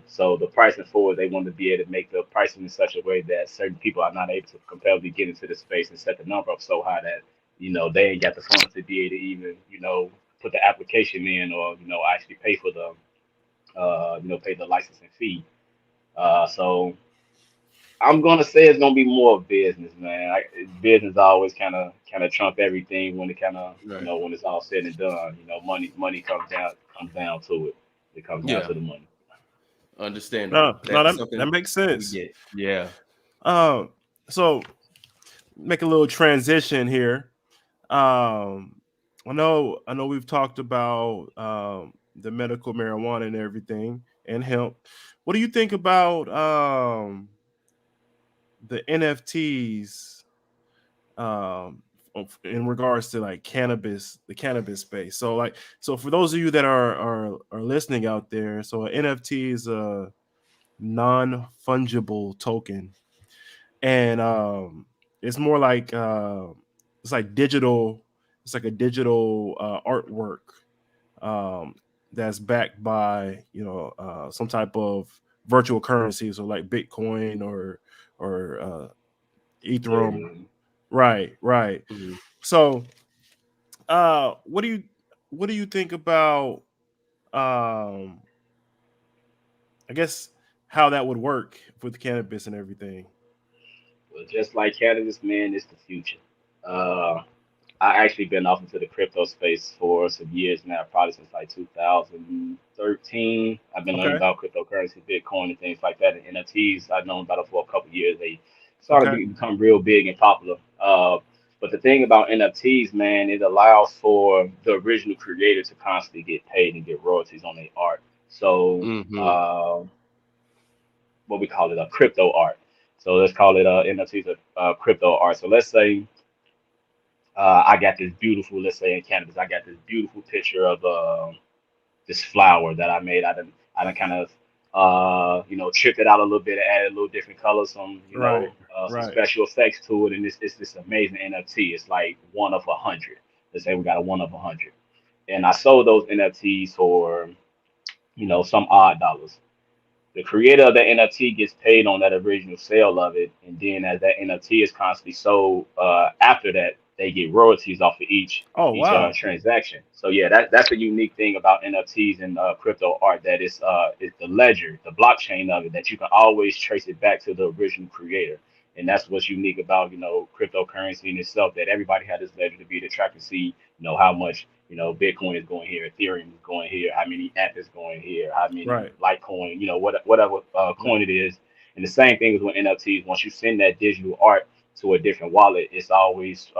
C: So the pricing for it, they want to be able to make the pricing in such a way that certain people are not able to compellibly get into the space and set the number up so high that they ain't got the funds to be able to even put the application in, or actually pay for the pay the licensing fee. So I'm gonna say it's gonna be more of business, man. Business always kind of trump everything when it kind of
A: Right.
C: when it's all said and done. Money comes down to it. It comes down
A: Yeah.
C: to the money.
A: Understandable.
B: No,
A: That's
B: that
A: something
B: makes
A: we
B: sense.
A: get. Yeah.
B: Um, so make a little transition here. Um, I know we've talked about the medical marijuana and everything and hemp. What do you think about the NFTs in regards to like cannabis, the cannabis space? So for those of you that are listening out there, so an NFT is a non-fungible token, and it's more like it's like digital. It's like a digital artwork um, that's backed by some type of virtual currency, so like Bitcoin or Ethereum.
C: Ethereum.
B: Right, right.
A: Mhm.
B: So, what do you think about um, I guess how that would work with cannabis and everything?
C: Well, just like cannabis, man, it's the future. Uh, I actually been off into the crypto space for some years now, probably since like 2013. I've been learning
B: Okay,
C: about cryptocurrency, Bitcoin, and things like that. And NFTs, I've known about it for a couple of years. They started to
B: okay,
C: become real big and popular. But the thing about NFTs, man, it allows for the original creator to constantly get paid and get royalties on their art. So,
A: Mhm.
C: what we call it, a crypto art. So let's call it NFTs, a crypto art. So let's say I got this beautiful, let's say in cannabis, I got this beautiful picture of this flower that I made. I done kind of tripped it out a little bit, added a little different colors,
B: right,
C: some
B: right,
C: special effects to it, and it's this amazing NFT. It's like one of 100. Let's say we got a one of 100, and I sold those NFTs for some odd dollars. The creator of the NFT gets paid on that original sale of it, and then as that NFT is constantly sold, after that they get royalties off of
B: oh
C: each
B: wow,
C: transaction. So yeah, that's a unique thing about NFTs and crypto art, that it's the ledger, the blockchain of it, that you can always trace it back to the original creator. And that's what's unique about cryptocurrency in itself, that everybody had this ledger to be able to track and see how much Bitcoin is going here, Ethereum is going here, how many app is going here, how many
B: right,
C: Litecoin, whatever coin it is. And the same thing is with NFTs. Once you send that digital art to a different wallet, it's always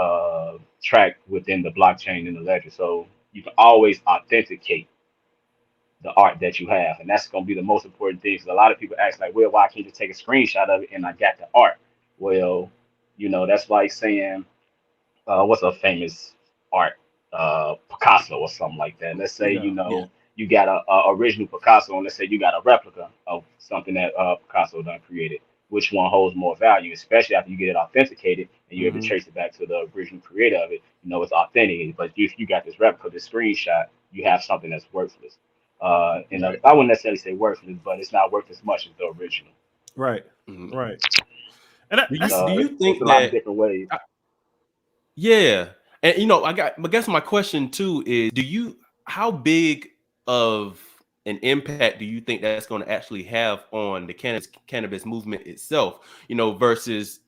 C: tracked within the blockchain in the ledger. So you can always authenticate the art that you have, and that's going to be the most important thing. Because a lot of people ask like, well, why can't you just take a screenshot of it and I got the art? Well, that's like saying what's a famous art, Picasso or something like that. Let's say
B: yeah,
A: Yeah.
C: you got a original Picasso, and let's say you got a replica of something that Picasso done created. Which one holds more value, especially after you get it authenticated and you're able to
B: hmm
C: trace it back to the original creator of it? It's authentic. But if you got this replica, this screenshot, you have something that's worthless. And
B: right,
C: I wouldn't necessarily say worthless, but it's not worth as much as the original.
B: right,
A: Mhm.
B: right. And
A: Do
C: It's
A: you do
C: it's,
A: you
C: it's a
A: think
C: lot of
A: that
C: different ways.
A: yeah. And I guess my question too is, how big of an impact do you think that's going to actually have on the cannabis movement itself, versus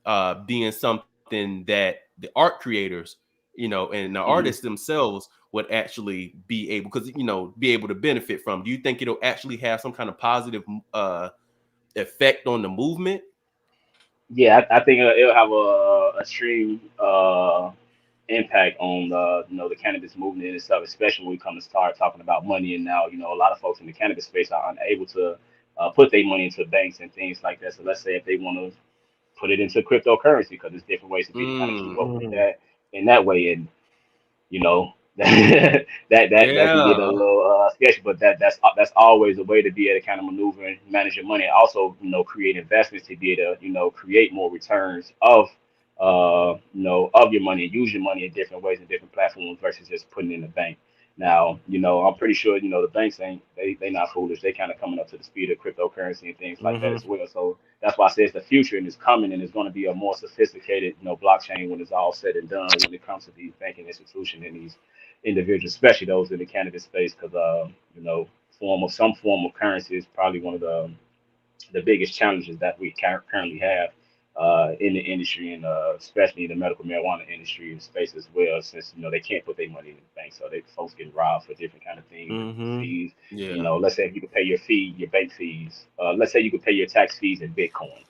A: being something that the art creators, and the
C: Mhm.
A: artists themselves would actually be able, because be able to benefit from? Do you think it'll actually have some kind of positive effect on the movement?
C: Yeah, I think it'll have a extreme impact on the cannabis movement and stuff, especially when we come to start talking about money. And now a lot of folks in the cannabis space are unable to put their money into banks and things like that. So let's say if they want to put it into cryptocurrency, because there's different ways to kind of keep
A: Mm.
C: up with
B: Mhm.
C: that in that way. And you know that can get a
A: Yeah.
C: little sketchy, but that's always a way to be able to kind of maneuver and manage your money. Also, create investments to be able to create more returns of your money and use your money in different ways and different platforms versus just putting it in the bank. Now, I'm pretty sure the banks ain't they not foolish. They kind of coming up to the speed of cryptocurrency and things like that
B: Mhm.
C: as well. So that's why I say it's the future and it's coming and it's going to be a more sophisticated blockchain when it's all said and done when it comes to these banking institutions and these individuals, especially those in the cannabis space, because some form of currency is probably one of the biggest challenges that we currently have in the industry and especially in the medical marijuana industry and space as well, since they can't put their money in the bank, so they folks getting robbed for different kind of things and
B: Mhm.
C: fees.
A: Yeah.
C: Let's say if you could pay your bank fees. Let's say you could pay your tax fees in Bitcoin.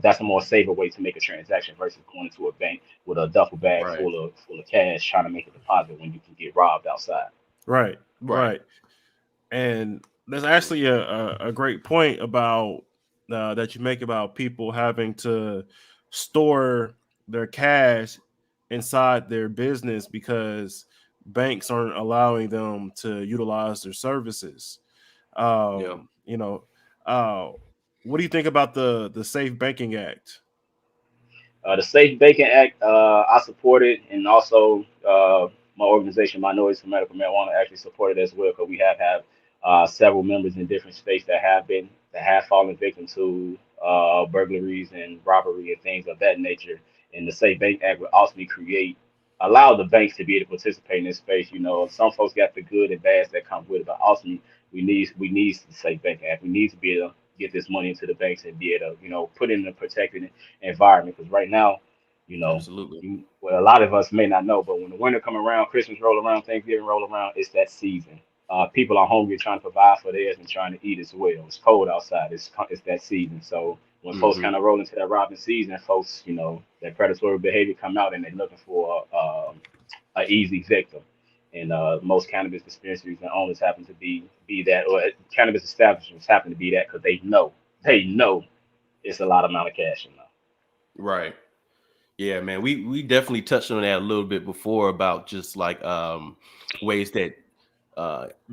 C: That's a more safer way to make a transaction versus going into a bank with a duffel bag
A: Right.
C: full of cash trying to make a deposit when you can get robbed outside.
B: Right.
A: Right.
B: Right. And there's actually a great point about that you make about people having to store their cash inside their business because banks aren't allowing them to utilize their services.
A: Yeah.
B: You know, uh, what do you think about the Safe Banking Act?
C: The Safe Banking Act, I supported, and also my organization, Minorities for Medical Marijuana, actually supported as well because we have several members in different states that have fallen victim to burglaries and robbery and things of that nature. And the Safe Bank Act would ultimately allow the banks to be able to participate in this space. Some folks got the good and bads that come with it, but ultimately we need the Safe Bank Act. We need to be able to get this money into the banks and be able to put it in a protected environment. Because right now,
A: Absolutely.
C: well, a lot of us may not know, but when the winter come around, Christmas roll around, Thanksgiving roll around, it's that season. People are hungry, trying to provide for theirs and trying to eat as well. It's cold outside. It's that season. So when folks
A: Hmm.
C: kind of roll into that robbing season, folks, that predatory behavior come out and they're looking for a easy victim. And most cannabis dispensaries and owners happen to be that, or cannabis establishments happen to be that because they know it's a lot amount of cash in there.
A: Right. Yeah, man. We definitely touched on that a little bit before about just like ways that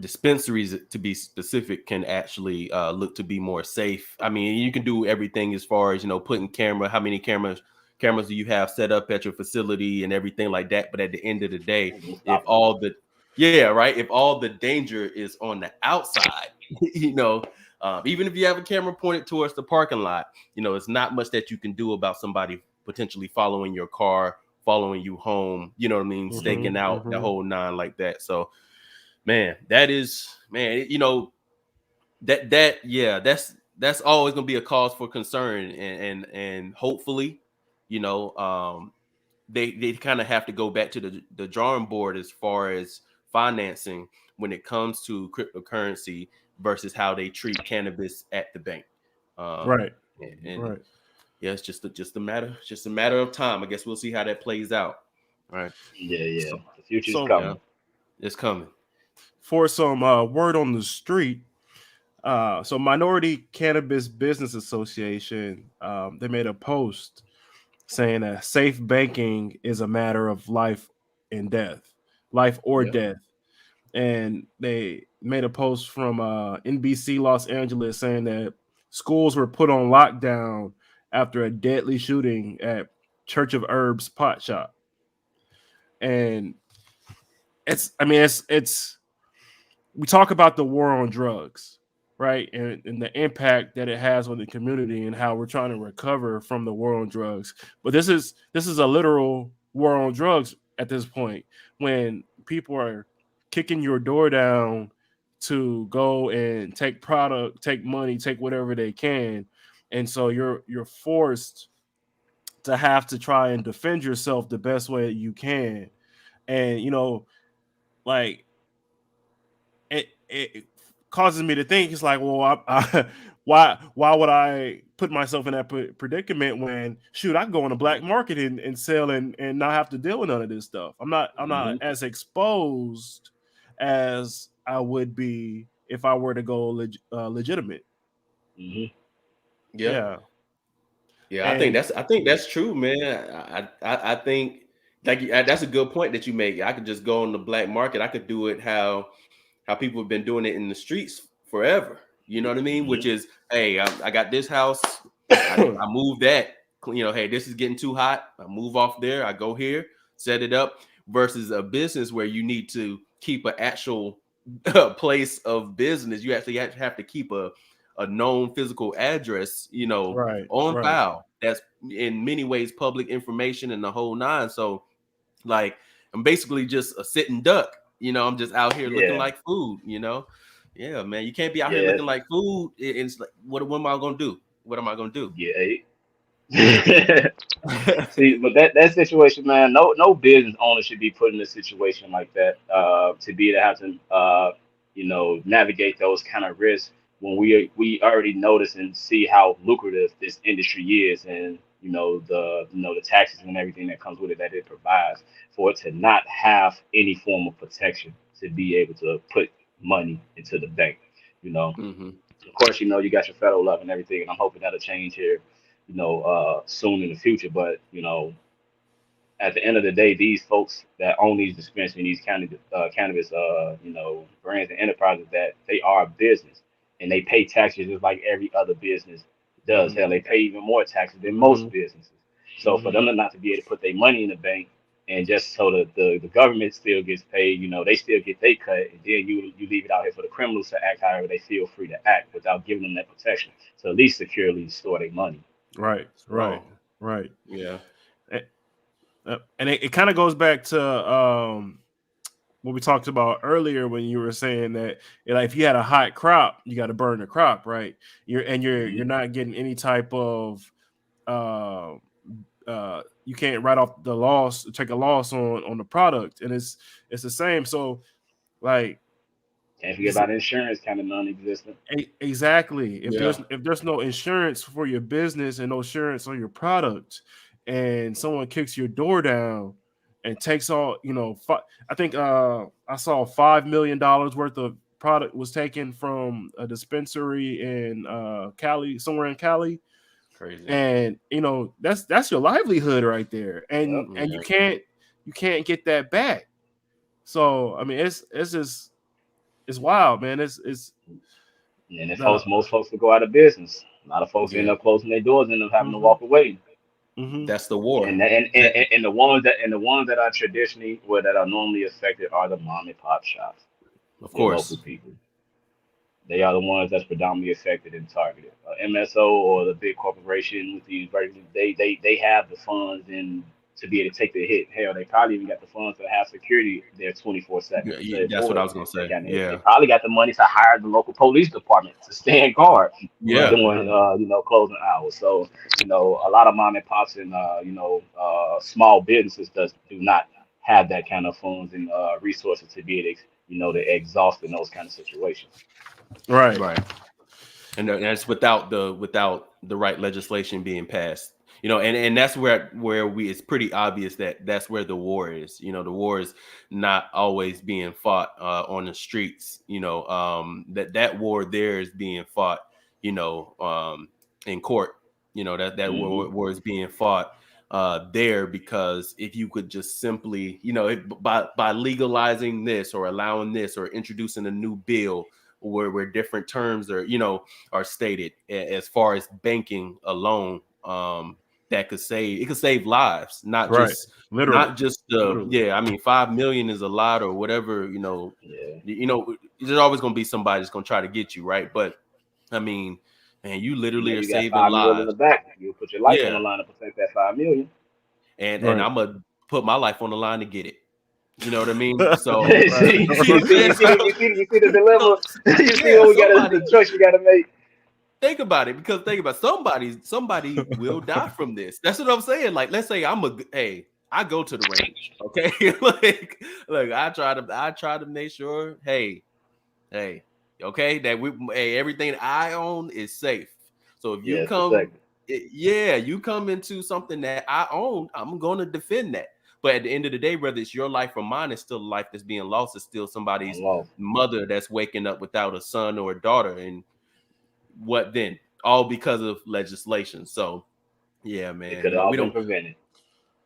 A: dispensaries, to be specific, can actually look to be more safe. I mean, you can do everything as far as putting how many cameras do you have set up at your facility and everything like that. But at the end of the day,
C: Ain't gonna
A: if
C: stop it.
A: all the yeah, right, if all the danger is on the outside, even if you have a camera pointed towards the parking lot, it's not much that you can do about somebody potentially following your car, following you home, you know what I mean,
B: Hmm.
A: staking out the
B: Hmm.
A: whole nine like that. So man, that is, man, that yeah, that's always gonna be a cause for concern, and hopefully, you know, um, they kind of have to go back to the drawing board as far as financing when it comes to cryptocurrency versus how they treat cannabis at the bank. Um,
B: Right.
A: and
B: Right.
A: yeah, it's just a matter of time. I guess we'll see how that plays out. All right.
C: Yeah, yeah.
B: So,
C: The future's
B: so
A: Yeah,
C: coming.
A: it's coming.
B: for some word on the street, so Minority Cannabis Business Association, they made a post saying that safe banking is a matter of life or
A: Yeah.
B: death. And they made a post from NBC Los Angeles saying that schools were put on lockdown after a deadly shooting at Church of Herbs pot shop. And it's we talk about the war on drugs, right? And the impact that it has on the community and how we're trying to recover from the war on drugs. But this is a literal war on drugs at this point when people are kicking your door down to go and take product, take money, take whatever they can. And so you're forced to have to try and defend yourself the best way that you can. And like it causes me to think it's like, well, why would I put myself in that predicament when shoot I can go on the black market and sell and not have to deal with none of this stuff. I'm not as exposed as I would be if I were to go legitimate.
A: Yeah.
B: Yeah.
A: Yeah, I think that's true, man. I think like that's a good point that you make. I could just go on the black market. I could do it how people have been doing it in the streets forever. You know what I mean? Which is, hey, I got this house. I move that. You know, hey, this is getting too hot. I move off there. I go here, set it up. Versus a business where you need to keep an actual place of business. You actually have to keep a known physical address, you know, on file. That's in many ways public information and the whole nine. So, like, I'm basically just a sitting duck. You know, I'm just out here looking like food. You know, yeah, man. You can't be out here looking like food. It's like, what am I gonna do? What am I gonna do?
C: Yeah. See, but that situation, man, no business owner should be put in a situation like that. To be to have to navigate those kind of risks when we already notice and see how lucrative this industry is, and the taxes and everything that comes with it that it provides, for it to not have any form of protection to be able to put money into the bank. Of course, you got your federal love and everything, and I'm hoping that'll change here soon in the future. But at the end of the day, these folks that own these dispensaries, these cannabis, brands and enterprises, that they are a business and they pay taxes just like every other business does. Hell, they pay even more taxes than most businesses. So for them not to be able to put their money in the bank and just so that the government still gets paid, they still get their cut, and then you leave it out here for the criminals to act however they feel free to act without giving them that protection to at least securely store their money.
B: Right.
A: Yeah.
B: And it kind of goes back to what we talked about earlier when you were saying that like if you had a hot crop, you got to burn the crop, right? You're not getting any type of you can't write off the loss, take a loss on the product, and it's the same. So like
C: can't forget about insurance, kind of non-existent.
B: Exactly. If there's no insurance for your business and no insurance on your product, and someone kicks your door down and takes all, I think I saw $5 million worth of product was taken from a dispensary in Cali, somewhere in Cali.
A: Crazy.
B: And that's your livelihood right there, and you can't get that back. So I mean, it's just it's wild, man. It's
C: and if most folks will go out of business. A lot of folks end up closing their doors and end up having to walk away.
A: That's the war.
C: And the ones that are traditionally that are normally affected are the mom and pop shops.
A: Of course,
C: local people. They are the ones that's predominantly affected and targeted. MSO or the big corporation with these versions, they have the funds and to be able to take the hit. Hell, they probably even got the funds to have security there 24/7.
A: Yeah, that's what I was gonna say.
C: They probably got the money to hire the local police department to stand guard. Doing closing hours. So a lot of mom and pops and small businesses do not have that kind of funds and resources to be able to exhaust in those kind of situations.
B: Right.
A: And that's without the right legislation being passed. And that's where it's pretty obvious that's where the war is. The war is not always being fought on the streets. That war there is being fought, in court. That war is being fought there, because if you could just simply, by legalizing this or allowing this or introducing a new bill where different terms are stated as far as banking alone, that could save lives, not just literally. Not just I mean, 5 million is a lot or whatever, there's always going to be somebody that's going to try to get you, right? But I mean, man, you literally are saving lives.
C: In the back. You put your life on the line to protect that 5 million.
A: And I'm gonna put my life on the line to get it. You know what I mean? So
C: you see the dilemma. You see what we got the choice you got to make.
A: Think about it, because somebody will die from this. That's what I'm saying. Like, let's say I go to the range, okay? like I try to make sure, hey, Okay, that everything I own is safe. So if you
C: Yes,
A: come,
C: protected.
A: you come into something that I own, I'm going to defend that. But at the end of the day, whether it's your life or mine, it's still a life that's being lost. It's still somebody's
C: Unlawful.
A: mother that's waking up without a son or a daughter. And what then? All because of legislation. So yeah,
C: It
A: man,
C: could have all
A: we
C: been
A: don't
C: prevented.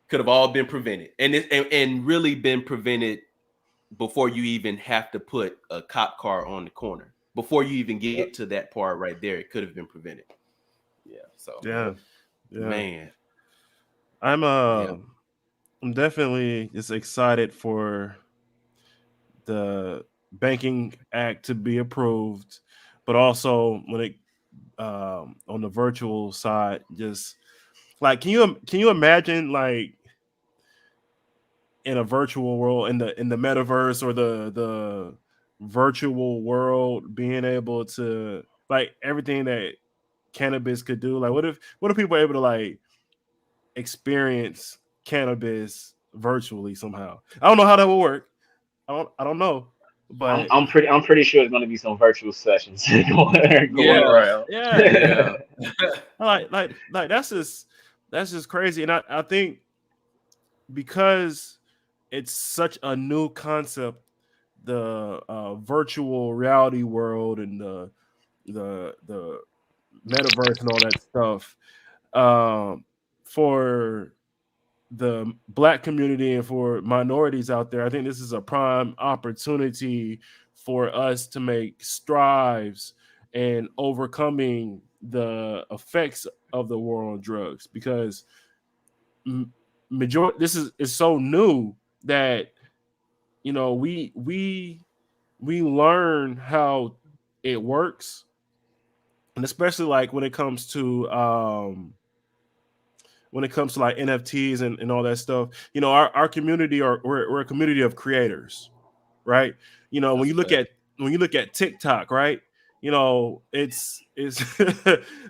A: could have all been prevented, and really been prevented before you even have to put a cop car on the corner. Before you even get
C: Yep.
A: to that part right there, it could have been prevented. Yeah. So,
B: Yeah, yeah.
A: man.
B: I'm
A: Yeah.
B: I'm definitely just excited for the banking act to be approved, but also when it on the virtual side, just like can you imagine like in a virtual world in the metaverse or the virtual world being able to like everything that cannabis could do, like what if people are able to like experience cannabis virtually somehow? I don't know how that will work. I don't know, but
C: I'm pretty sure it's going to be some virtual sessions going
A: Yeah.
C: around.
B: yeah,
A: Yeah.
B: like that's just crazy. And I think because it's such a new concept, the virtual reality world and the metaverse and all that stuff, um, for the black community and for minorities out there, I think this is a prime opportunity for us to make strides and overcoming the effects of the war on drugs, because majority this is so new that we learn how it works, and especially like when it comes to like NFTs and all that stuff. Our community we're a community of creators, right? When
A: That's
B: you
A: a
B: look
A: fact.
B: at TikTok, right? It's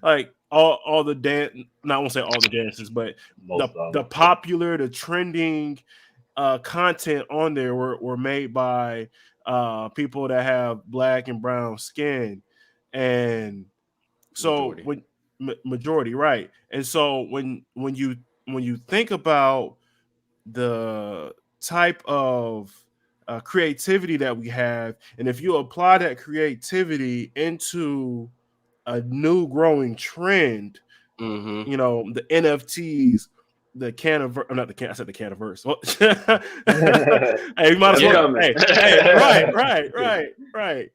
B: like all the dance. Not I won't say all the dances, but the
C: Most of
B: the
C: them.
B: popular, the trending content on there were made by people that have black and brown skin, and so
A: Majority.
B: when majority, right? And so when you think about the type of creativity that we have, and if you apply that creativity into a new growing trend,
A: Mm-hmm.
B: the NFTs, the not the can, I said the Cannabruhz. Well, hey, we might as
C: That's
B: well.
A: Yeah.
C: coming.
B: Right.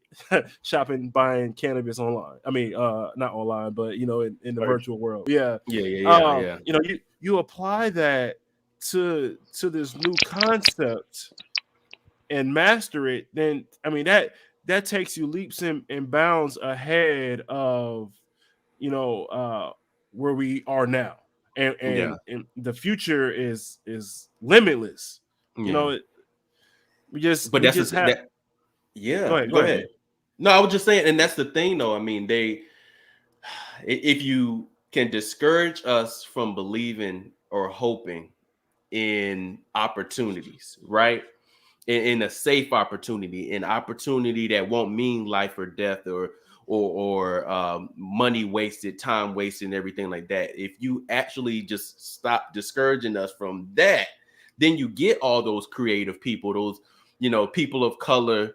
B: Shopping, buying cannabis online. I mean, not online, but in the
C: Virtual.
B: virtual world. Yeah.
A: Yeah. Yeah. Yeah.
B: You apply that to this new concept and master it, then I mean that takes you leaps and bounds ahead of where we are now, and,
A: Yeah.
B: and and the future is limitless. you
A: Yeah.
B: know it- we just
A: But
B: we
A: that's
B: just
A: the
B: have
A: that. Yeah.
B: go ahead,
A: Go ahead. No, I was just saying, and that's the thing, though. I mean, if you can discourage us from believing or hoping in opportunities, right? In a safe opportunity, an opportunity that won't mean life or death or money wasted, time wasted, and everything like that. If you actually just stop discouraging us from that, then you get all those creative people, those people of color,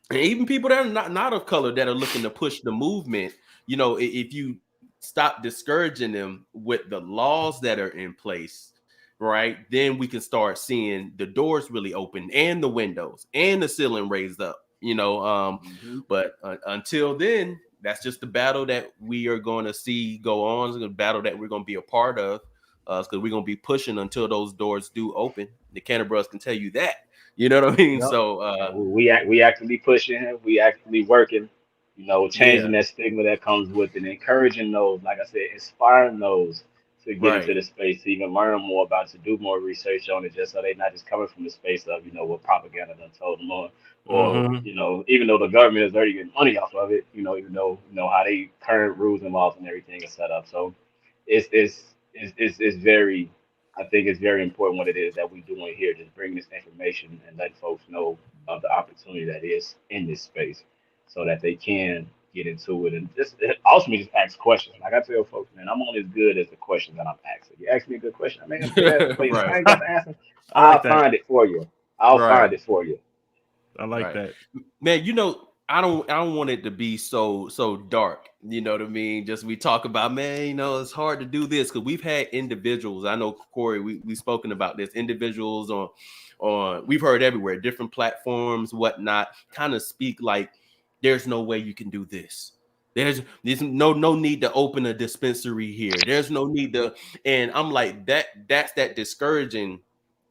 A: and even people that are not of color that are looking to push the movement. If you stop discouraging them with the laws that are in place, right, then we can start seeing the doors really open and the windows and the ceiling raised up.
C: Hmm.
A: But until then, that's just the battle that we are going to see go on. It's a battle that we're going to be a part of, because we're going to be pushing until those doors do open. The Cannabruhz can tell you that. You know what I mean?
C: Yep.
A: So
C: We actively pushing. We actively working.
A: yeah,
C: Changing that stigma that comes with it, encouraging those, like I said, inspiring those to get into
A: right.
C: the space, to even learn more about, it, to do more research on it, just so they're not just coming from the space of what propaganda done told them, or
B: Mm-hmm.
C: even though the government is already getting money off of it, even though how they current rules and laws and everything is set up. So it's very, I think it's very important what it is that we doing here, just bringing this information and letting folks know of the opportunity that is in this space. so that they can get into it and just ultimately just ask questions. Like I tell folks, man, I'm only as good as the questions that I'm asking. You ask me a good question, I may have a good answer for you. If I
A: Right,
C: ain't got the answer,
B: I like
C: I'll
B: that.
C: find it for you. I'll
A: right,
C: find it for you.
B: I like
A: right.
B: that.
A: Man, I don't want it to be so dark. You know what I mean? Just we talk about, man, it's hard to do this because we've had individuals. I know Corey, we've spoken about this. Individuals on we've heard everywhere, different platforms, whatnot, kind of speak like there's no way you can do this. There's no need to open a dispensary here. There's no need to, and I'm like that's that discouraging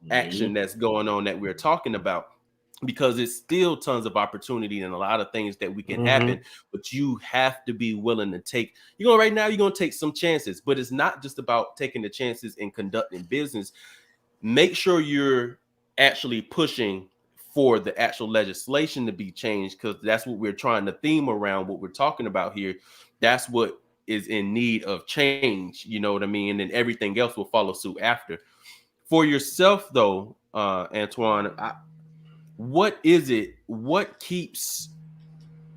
C: Hmm.
A: action that's going on that we're talking about, because it's still tons of opportunity and a lot of things that we can happen, but you have to be willing to take, right now you're going to take some chances, but it's not just about taking the chances and conducting business. Make sure you're actually pushing for the actual legislation to be changed, because that's what we're trying to theme around what we're talking about here. That's what is in need of change, you know what I mean? And then everything else will follow suit after. For yourself though, Antoine, what is it? What keeps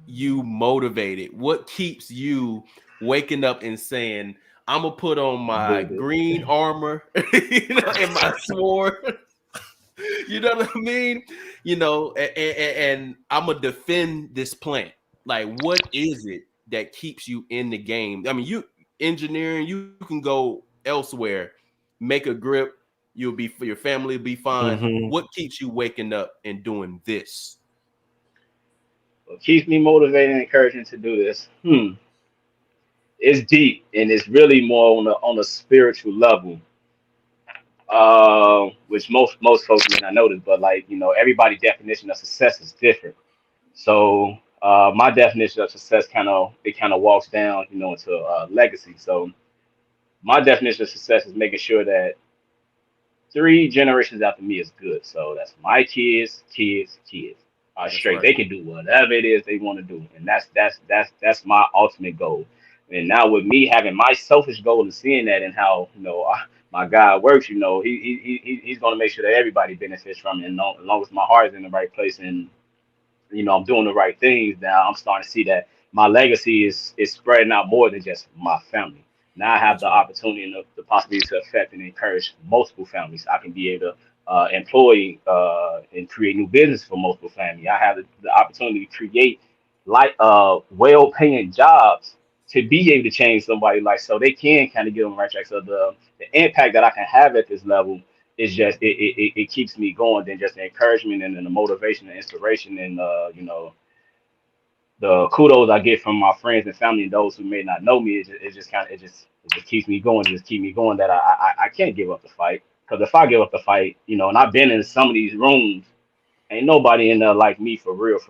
A: you motivated? What keeps you waking up and saying, I'm gonna put on my
C: Do this.
A: green armor, and my sword, you know what I mean? And I'm gonna defend this plant. Like, what is it that keeps you in the game? I mean, you engineering, you can go elsewhere, make a grip, you'll be, for your family will be fine. What keeps you waking up and doing this?
C: What keeps me motivated and encouraging to do this? It's deep and it's really more on a spiritual level. Which most folks may not notice, but like everybody's definition of success is different. So my definition of success kind of walks down into legacy. So my definition of success is making sure that 3 generations after me is good. So that's my kids, kids, kids.
A: That's
C: Straight.
A: right.
C: They can do whatever it is they want to do, and that's my ultimate goal. And now with me having my selfish goal and seeing that and how my God works, he's going to make sure that everybody benefits from it. And as long as my heart is in the right place and I'm doing the right things, now I'm starting to see that my legacy is spreading out more than just my family. Now I have
A: That's
C: the
A: right.
C: opportunity and the possibility to affect and encourage multiple families. I can be able to employ and create new business for multiple families. I have the opportunity to create well-paying jobs to be able to change somebody's life, so they can kind of get on the right track. So the impact that I can have at this level is just it keeps me going. Than just the encouragement and then the motivation and inspiration and the kudos I get from my friends and family and those who may not know me. It just keeps me going. It just keep me going. That I can't give up the fight, because if I give up the fight, and I've been in some of these rooms, ain't nobody in there like me for real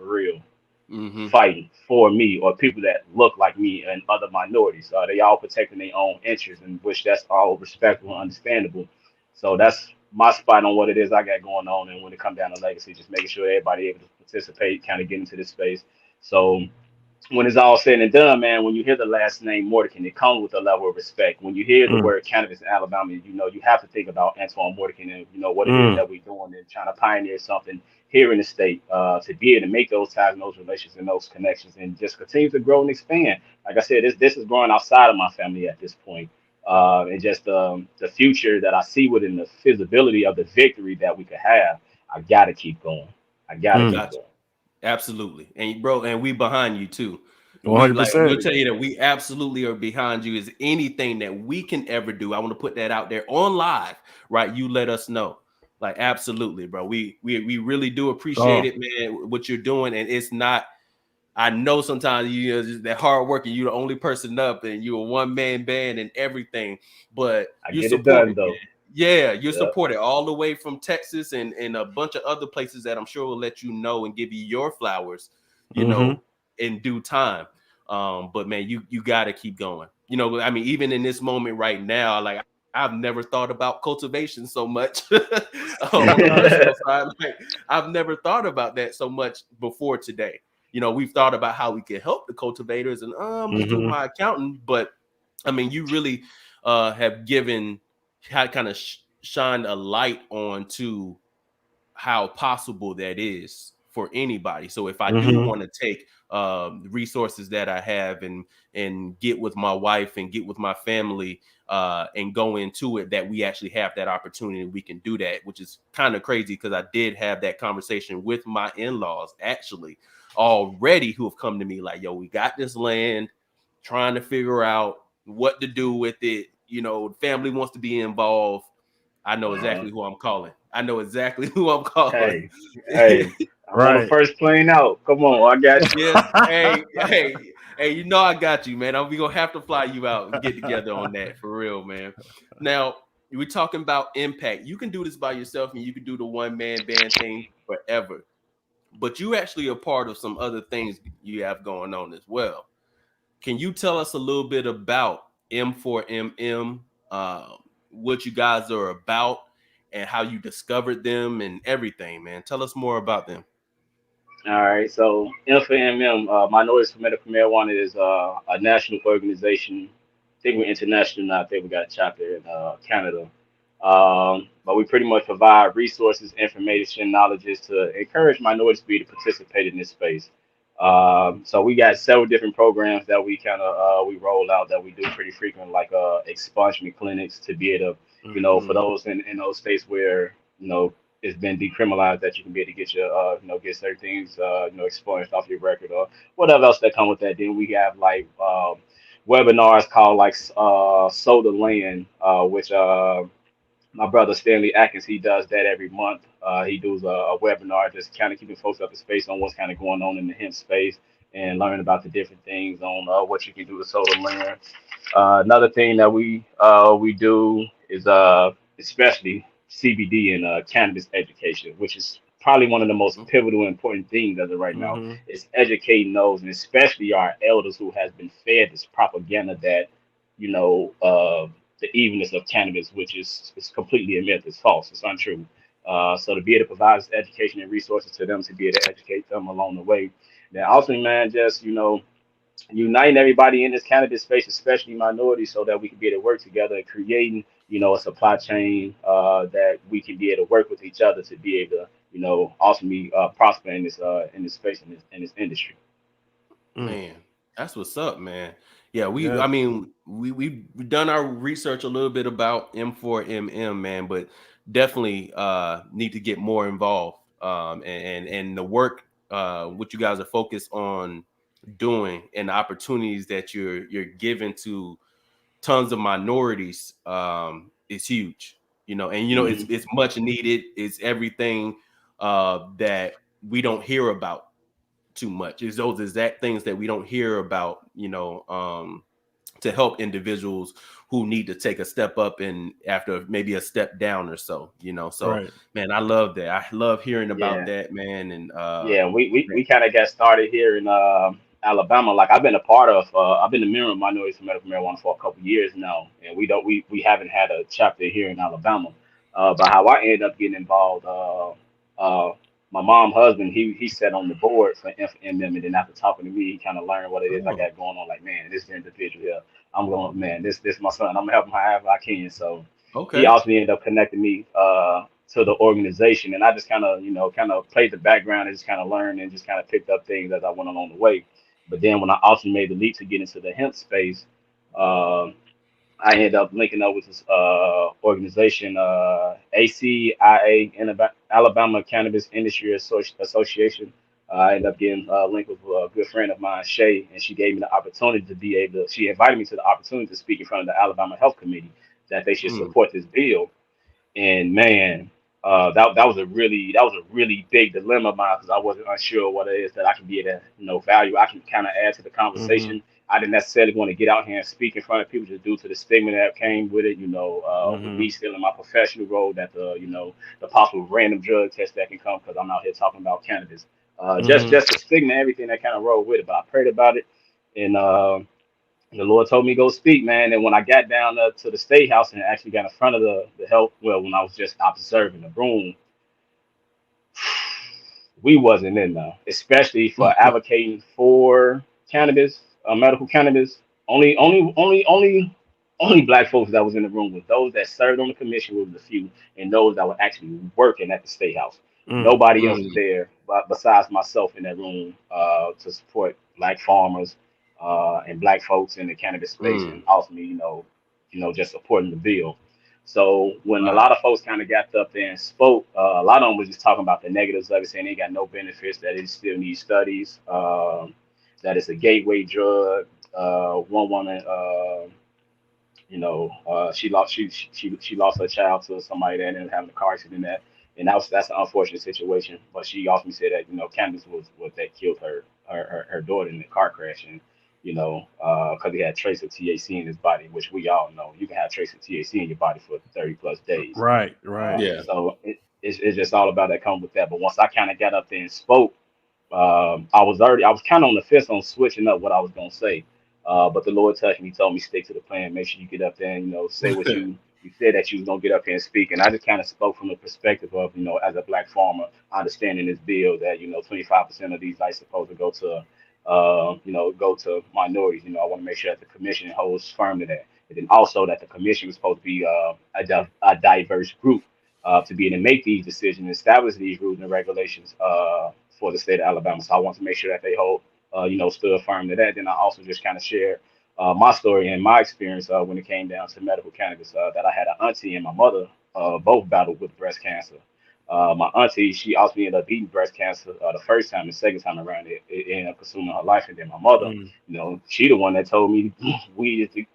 A: Mm-hmm.
C: fighting for me, or people that look like me and other minorities. They all protecting their own interests, and which that's all respectful and understandable. So that's my spot on what it is I got going on. And when it comes down to legacy, just making sure everybody able to participate, kind of get into this space. So when it's all said and done, man, when you hear the last name Mordican, it comes with a level of respect. When you hear the word cannabis in Alabama, you have to think about Antoine Mortican and what it is that we're doing and trying to pioneer something here in the state, to be able to make those ties and those relations and those connections and just continue to grow and expand. Like I said, this is growing outside of my family at this point. And just the future that I see within the feasibility of the victory that we could have, I gotta keep going. I gotta keep
A: Gotcha.
C: going.
A: Absolutely. And bro, and we behind you too. We like,
B: 100%.
A: we'll tell you that we absolutely are behind you. Is anything that we can ever do, I want to put that out there on live, right? You let us know. Like, absolutely, bro. We really do appreciate it, man, what you're doing. And it's not, I know sometimes just that hard work and you're the only person up and you're a one-man band and everything, but
C: I
A: you're
C: get it done
A: supported, man.
C: though.
A: Yeah, you're
C: Yep.
A: supported all the way from Texas and a bunch of other places that I'm sure will let you know and give you your flowers, in due time. But man, you got to keep going. I mean, even in this moment right now, like I've never thought about cultivation so much on the personal side. Like I've never thought about that so much before today. We've thought about how we can help the cultivators, and I'm gonna do my accounting, but I mean, you really have kind of shined a light on to how possible that is for anybody. So if I do want to take resources that I have and get with my wife and get with my family and go into it, that we actually have that opportunity, we can do that, which is kind of crazy because I did have that conversation with my in-laws actually already, who have come to me like, yo, we got this land, trying to figure out what to do with it. You know, family wants to be involved. I know exactly who I'm calling. I know exactly who I'm calling.
C: Hey, I'm on the first plane out. Come on, I got you.
A: Yes. Hey, you know I got you, man. We gonna have to fly you out and get together on that for real, man. Now, we're talking about impact. You can do this by yourself and you can do the one-man band thing forever. But you actually are part of some other things you have going on as well. Can you tell us a little bit about M4MM, what you guys are about, and how you discovered them and everything, man? Tell us more about them.
C: All right, so M4MM, Minorities for Medical Marijuana, is a national organization. I think we're international now. I think we got a chapter in Canada. But we pretty much provide resources, information, knowledges to encourage minorities to be to participate in this space. So we got several different programs that we kind of we roll out that we do pretty frequent, like expungement clinics to be able to, for those in those states where it's been decriminalized, that you can be able to get your get certain things expunged off your record or whatever else that come with that. Then we have like webinars called like Soda Land, which my brother Stanley Atkins, he does that every month. He does a webinar just kind of keeping folks up to space on what's kind of going on in the hemp space and learn about the different things on what you can do to soda land. Another thing that we do is especially CBD and cannabis education, which is probably one of the most pivotal and important things as of right now. Is educating those, and especially our elders who has been fed this propaganda that the evenness of cannabis, which is completely a myth, it's false, it's untrue. So to be able to provide this education and resources to them to be able to educate them along the way. Then ultimately, man, just uniting everybody in this cannabis space, especially minorities, so that we can be able to work together and creating a supply chain that we can be able to work with each other to be able to ultimately prosper in this space, in this industry.
A: Man, that's what's up, man. Yeah, I mean, we've done our research a little bit about M4MM, man, but definitely need to get more involved. And the work what you guys are focused on doing and the opportunities that you're giving to tons of minorities is huge. It's much needed. It's everything that we don't hear about too much. It's those exact things that we don't hear about, to help individuals who need to take a step up and after maybe a step down or so, man, I love that. I love hearing about that, man. And
C: we kind of got started here in Alabama. Like I've been a member of Minorities for Medical Marijuana for a couple years now, and we haven't had a chapter here in Alabama. But how I ended up getting involved, my mom's husband, he sat on the board for FMM, and then after talking to me, he kind of learned what it is I got going on. Like, man, this individual here, I'm going, man, this my son. I'm gonna help him however I can. So he also ended up connecting me to the organization, and I just kind of played the background and just kind of learned and just kind of picked up things as I went along the way. But then when I also made the leap to get into the hemp space, I ended up linking up with this organization, ACIA, Alabama Cannabis Industry Association. I ended up getting linked with a good friend of mine, Shay, and she gave me the opportunity she invited me to the opportunity to speak in front of the Alabama Health Committee that they should support this bill. And man, that was a really big dilemma of mine because I wasn't unsure what it is that I can be able to value. I can kind of add to the conversation. I didn't necessarily want to get out here and speak in front of people just due to the stigma that came with it. With me still in my professional role, that the possible random drug test that can come because I'm out here talking about cannabis. Just the stigma, everything that kind of rolled with it. But I prayed about it, and the Lord told me go speak, man. And when I got down to the state house and actually got in front of the health, when I was just observing the room, we wasn't in there, especially for advocating for cannabis, medical cannabis. Only black folks that was in the room was those that served on the commission, was a few, and those that were actually working at the state house. Nobody else was there but besides myself in that room to support black farmers and black folks in the cannabis space, and ultimately, just supporting the bill. So when a lot
A: Wow.
C: of folks kind of got up there and spoke, a lot of them was just talking about the negatives of it, saying they got no benefits, that it still needs studies, that it's a gateway drug. One woman, she lost her child to somebody that ended up having a car accident, and that's an unfortunate situation. But she also said that cannabis was what that killed her daughter in the car crash, and because he had trace of THC in his body, which we all know you can have trace of THC in your body for 30 plus days.
B: Right, right.
A: Yeah.
C: So it's just all about that come with that. But once I kind of got up there and spoke, I was kind of on the fence on switching up what I was gonna say, but the Lord touched me, told me stick to the plan, make sure you get up there and say what you said that you was gonna get up there and speak, and I just kind of spoke from the perspective of as a black farmer, understanding this bill that 25% of these lights supposed to go to go to minorities. I want to make sure that the commission holds firm to that, and then also that the commission was supposed to be a diverse group to be able to make these decisions, establish these rules and regulations for the state of Alabama. So I want to make sure that they hold, stood firm to that. Then I also just kind of share my story and my experience when it came down to medical cannabis. That I had an auntie and my mother both battled with breast cancer. My auntie, she also ended up beating breast cancer the first time. The second time around, it ended up consuming her life. And then my mother,
B: Mm,
C: she the one that told me weed is the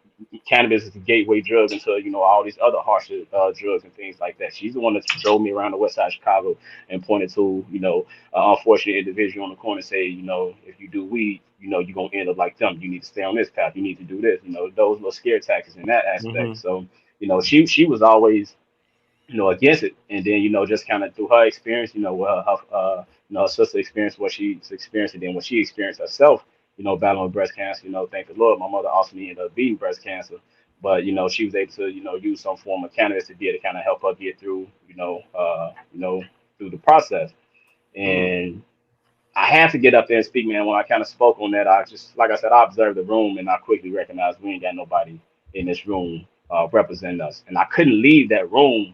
C: cannabis is the gateway drug into all these other harsher drugs and things like that. She's the one that drove me around the west side of Chicago and pointed to an unfortunate individual on the corner, say if you do weed, you're gonna end up like them. You need to stay on this path. You need to do this. Those little scare tactics in that aspect.
B: mm-hmm.
C: So she was always against it. And then, just kind of through her experience, her sister experienced what she's experienced, and then when she experienced herself, battling with breast cancer, thank the Lord, my mother also ended up beating breast cancer. But, she was able to, use some form of cannabis to be able to kind of help her get through, through the process.
B: Mm,
C: And I had to get up there and speak, man. When I kind of spoke on that, I just, like I said, I observed the room and I quickly recognized we ain't got nobody in this room representing us. And I couldn't leave that room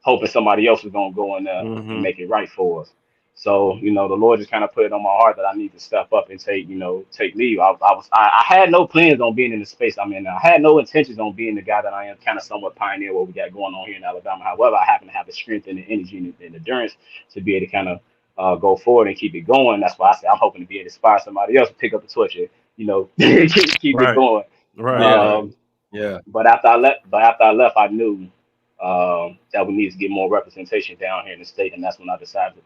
C: hoping somebody else was gonna go in there and
B: mm-hmm.
C: make it right for us. So, the Lord just kind of put it on my heart that I need to step up and take leave. I had no plans on being in the space I'm in now. I had no intentions on being the guy that I am, kind of somewhat pioneer what we got going on here in Alabama. However, I happen to have the strength and the energy and endurance to be able to kind of go forward and keep it going. That's why I say I'm hoping to be able to inspire somebody else to pick up the torch and, keep it
B: Right,
C: going.
B: right,
A: Yeah.
B: right.
C: Um,
A: Yeah.
C: but after I left, I knew that we need to get more representation down here in the state, and that's when I decided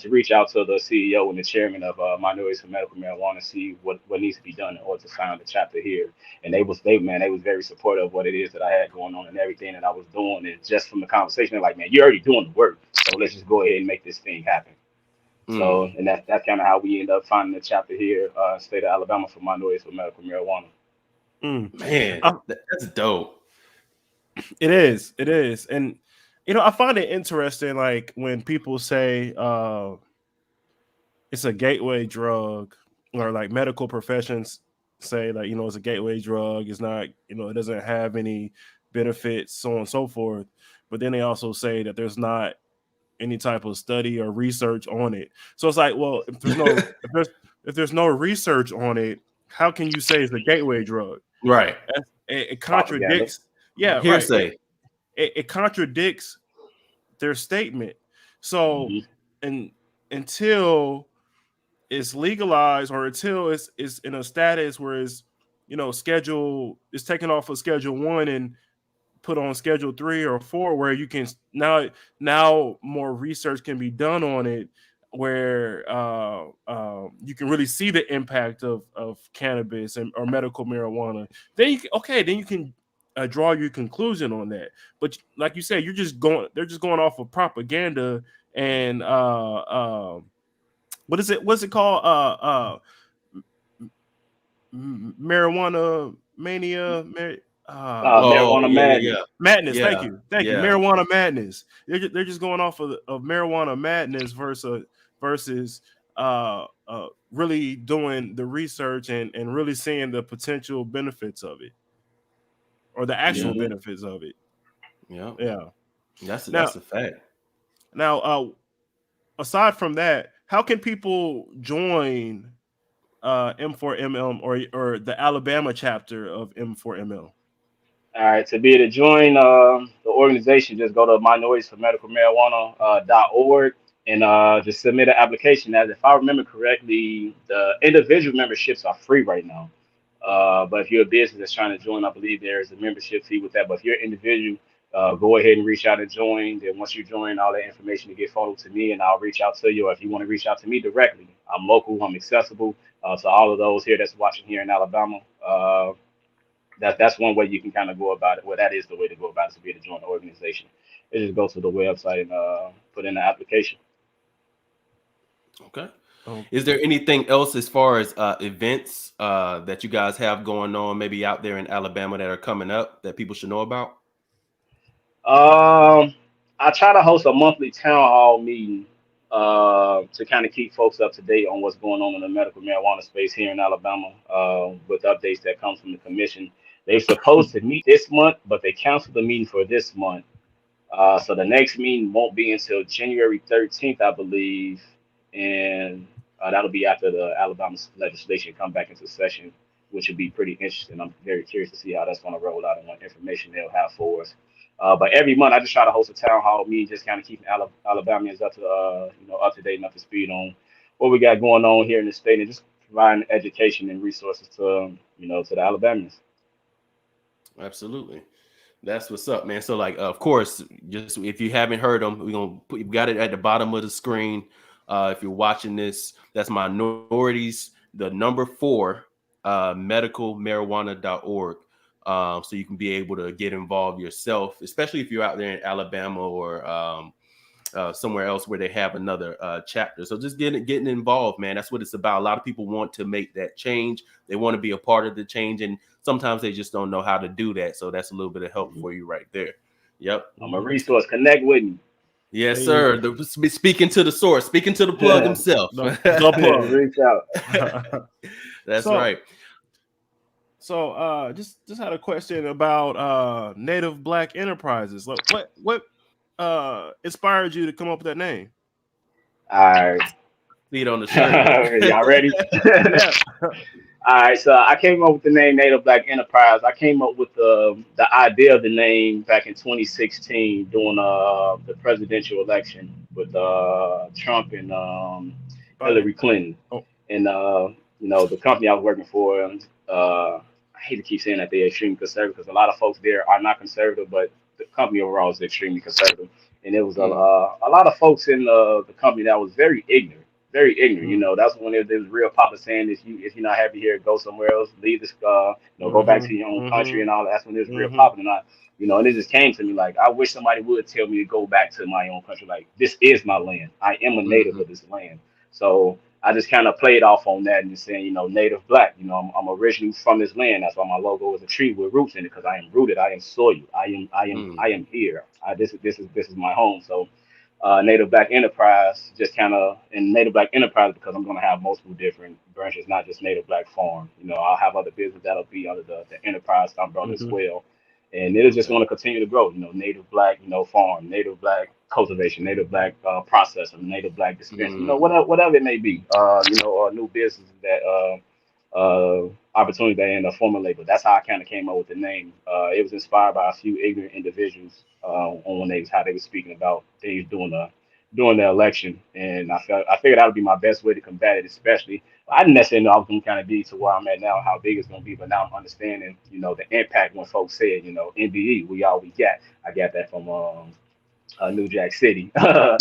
C: to reach out to the CEO and the chairman of Minorities for Medical Marijuana, see what needs to be done in order to found the chapter here. And they was very supportive of what it is that I had going on and everything that I was doing. And just from the conversation, they're like, man, you're already doing the work, so let's just go ahead and make this thing happen.
A: Mm.
C: So, and that's kind of how we end up finding the chapter here, state of Alabama for Minorities for Medical Marijuana.
B: Mm.
A: Man, that's dope.
B: It is, and I find it interesting, like when people say it's a gateway drug, or like medical professions say like it's a gateway drug. It's not, it doesn't have any benefits, so on and so forth. But then they also say that there's not any type of study or research on it. So it's like, well, if there's no research on it, how can you say it's a gateway drug?
A: Right.
B: It
C: Propaganda.
B: contradicts. Yeah, right.
A: Hearsay.
B: It contradicts their statement. So,
C: Hmm.
B: and until it's legalized, or until it's in a status where it's it's taken off of Schedule 1 and put on Schedule 3 or 4, where you can now more research can be done on it, where you can really see the impact of cannabis or medical marijuana. Then then you can draw your conclusion on that. But like you said, they're just going off of propaganda and what's it called, marijuana mania.
A: Oh,
C: Marijuana
A: yeah, yeah,
C: madness.
B: Madness. Thank
A: yeah.
B: you, thank you.
A: Yeah.
B: Marijuana madness. They're just going off of marijuana madness versus really doing the research and really seeing the potential benefits of it, or the
A: Yeah.
B: actual
C: Hmm.
B: benefits of it.
A: Yeah.
B: Yeah.
A: That's
B: Now,
A: a fact.
B: now, aside from that, how can people join M4MM or the Alabama chapter of M4ML?
C: All right, to be able to join the organization, just go to minorities for medical marijuana .org and just submit an application. As if I remember correctly, the individual memberships are free right now. But if you're a business that's trying to join, I believe there is a membership fee with that. But if you're an individual, go ahead and reach out and join. Then once you join, all that information to get forwarded to me, and I'll reach out to you. Or if you want to reach out to me directly, I'm local, I'm accessible to all of those here that's watching here in Alabama. That's one way you can kind of go about it. Well, that is the way to go about it to be able to join the organization. You just go to the website and put in the application.
A: Okay.
B: Oh,
A: Is there anything else as far as events that you guys have going on, maybe out there in Alabama that are coming up that people should know about?
C: I try to host a monthly town hall meeting to kind of keep folks up to date on what's going on in the medical marijuana space here in Alabama with updates that come from the commission. They're supposed to meet this month, but they canceled the meeting for this month. So the next meeting won't be until January 13th, I believe, and that'll be after the Alabama legislation come back into session, which would be pretty interesting. I'm very curious to see how that's going to roll out and what information they'll have for us. But every month, I just try to host a town hall meeting, just kind of keeping Alabamians up to up to date and up to speed on what we got going on here in the state, and just providing education and resources to to the Alabamians.
A: Absolutely. That's what's up, man. So, like, of course, just if you haven't heard them, we got it at the bottom of the screen. If you're watching this, that's Minorities, the number 4, medicalmarijuana.org. So you can be able to get involved yourself, especially if you're out there in Alabama or somewhere else where they have another chapter. So just getting involved, man. That's what it's about. A lot of people want to make that change. They want to be a part of the change, and sometimes they just don't know how to do that. So that's a little bit of help for you right there. Yep.
C: I'm a resource. Connect with me.
A: Yes, sir. Speaking to the source, speaking to the plug himself.
B: The plug.
C: Reach out.
A: That's right.
B: So just had a question about Native Black Enterprises. Like, what inspired you to come up with that name?
C: All right.
A: Feet on the shirt.
C: Y'all ready?
B: Yeah.
C: All right, so I came up with the name Native Black Enterprise. I came up with the idea of the name back in 2016 during the presidential election with Trump and Hillary Clinton.
B: Oh.
C: And the company I was working for, I hate to keep saying that they're extremely conservative because a lot of folks there are not conservative, but the company overall is extremely conservative. And there was a lot of folks in the company that was very ignorant. Very ignorant, That's when it was real popular saying if you're not happy here, go somewhere else, leave this, go back to your own country and all that. That's when it was real popular. And and it just came to me like I wish somebody would tell me to go back to my own country. Like this is my land. I am a native of this land. So I just kind of played off on that and just saying, Native Black. I'm originally from this land. That's why my logo is a tree with roots in it because I am rooted. I am soil. I am here. This is my home. So. Native Black Enterprise, just kind of in Native Black Enterprise because I'm going to have multiple different branches, not just Native Black Farm. I'll have other business that'll be under the Enterprise umbrella as well, and it is just going to continue to grow. Native Black, farm, Native Black cultivation, Native Black processing, Native Black dispensing, whatever it may be, or new businesses that opportunity that in a former label. That's how I kind of came up with the name. It was inspired by a few ignorant individuals on when how they were speaking about things during the election, and I figured that would be my best way to combat it. Especially, I didn't necessarily know I was going to kind of be to where I'm at now, how big it's going to be, but now I'm understanding, the impact when folks said, NBE, we all we got. I got that from New Jack City.
A: Yeah.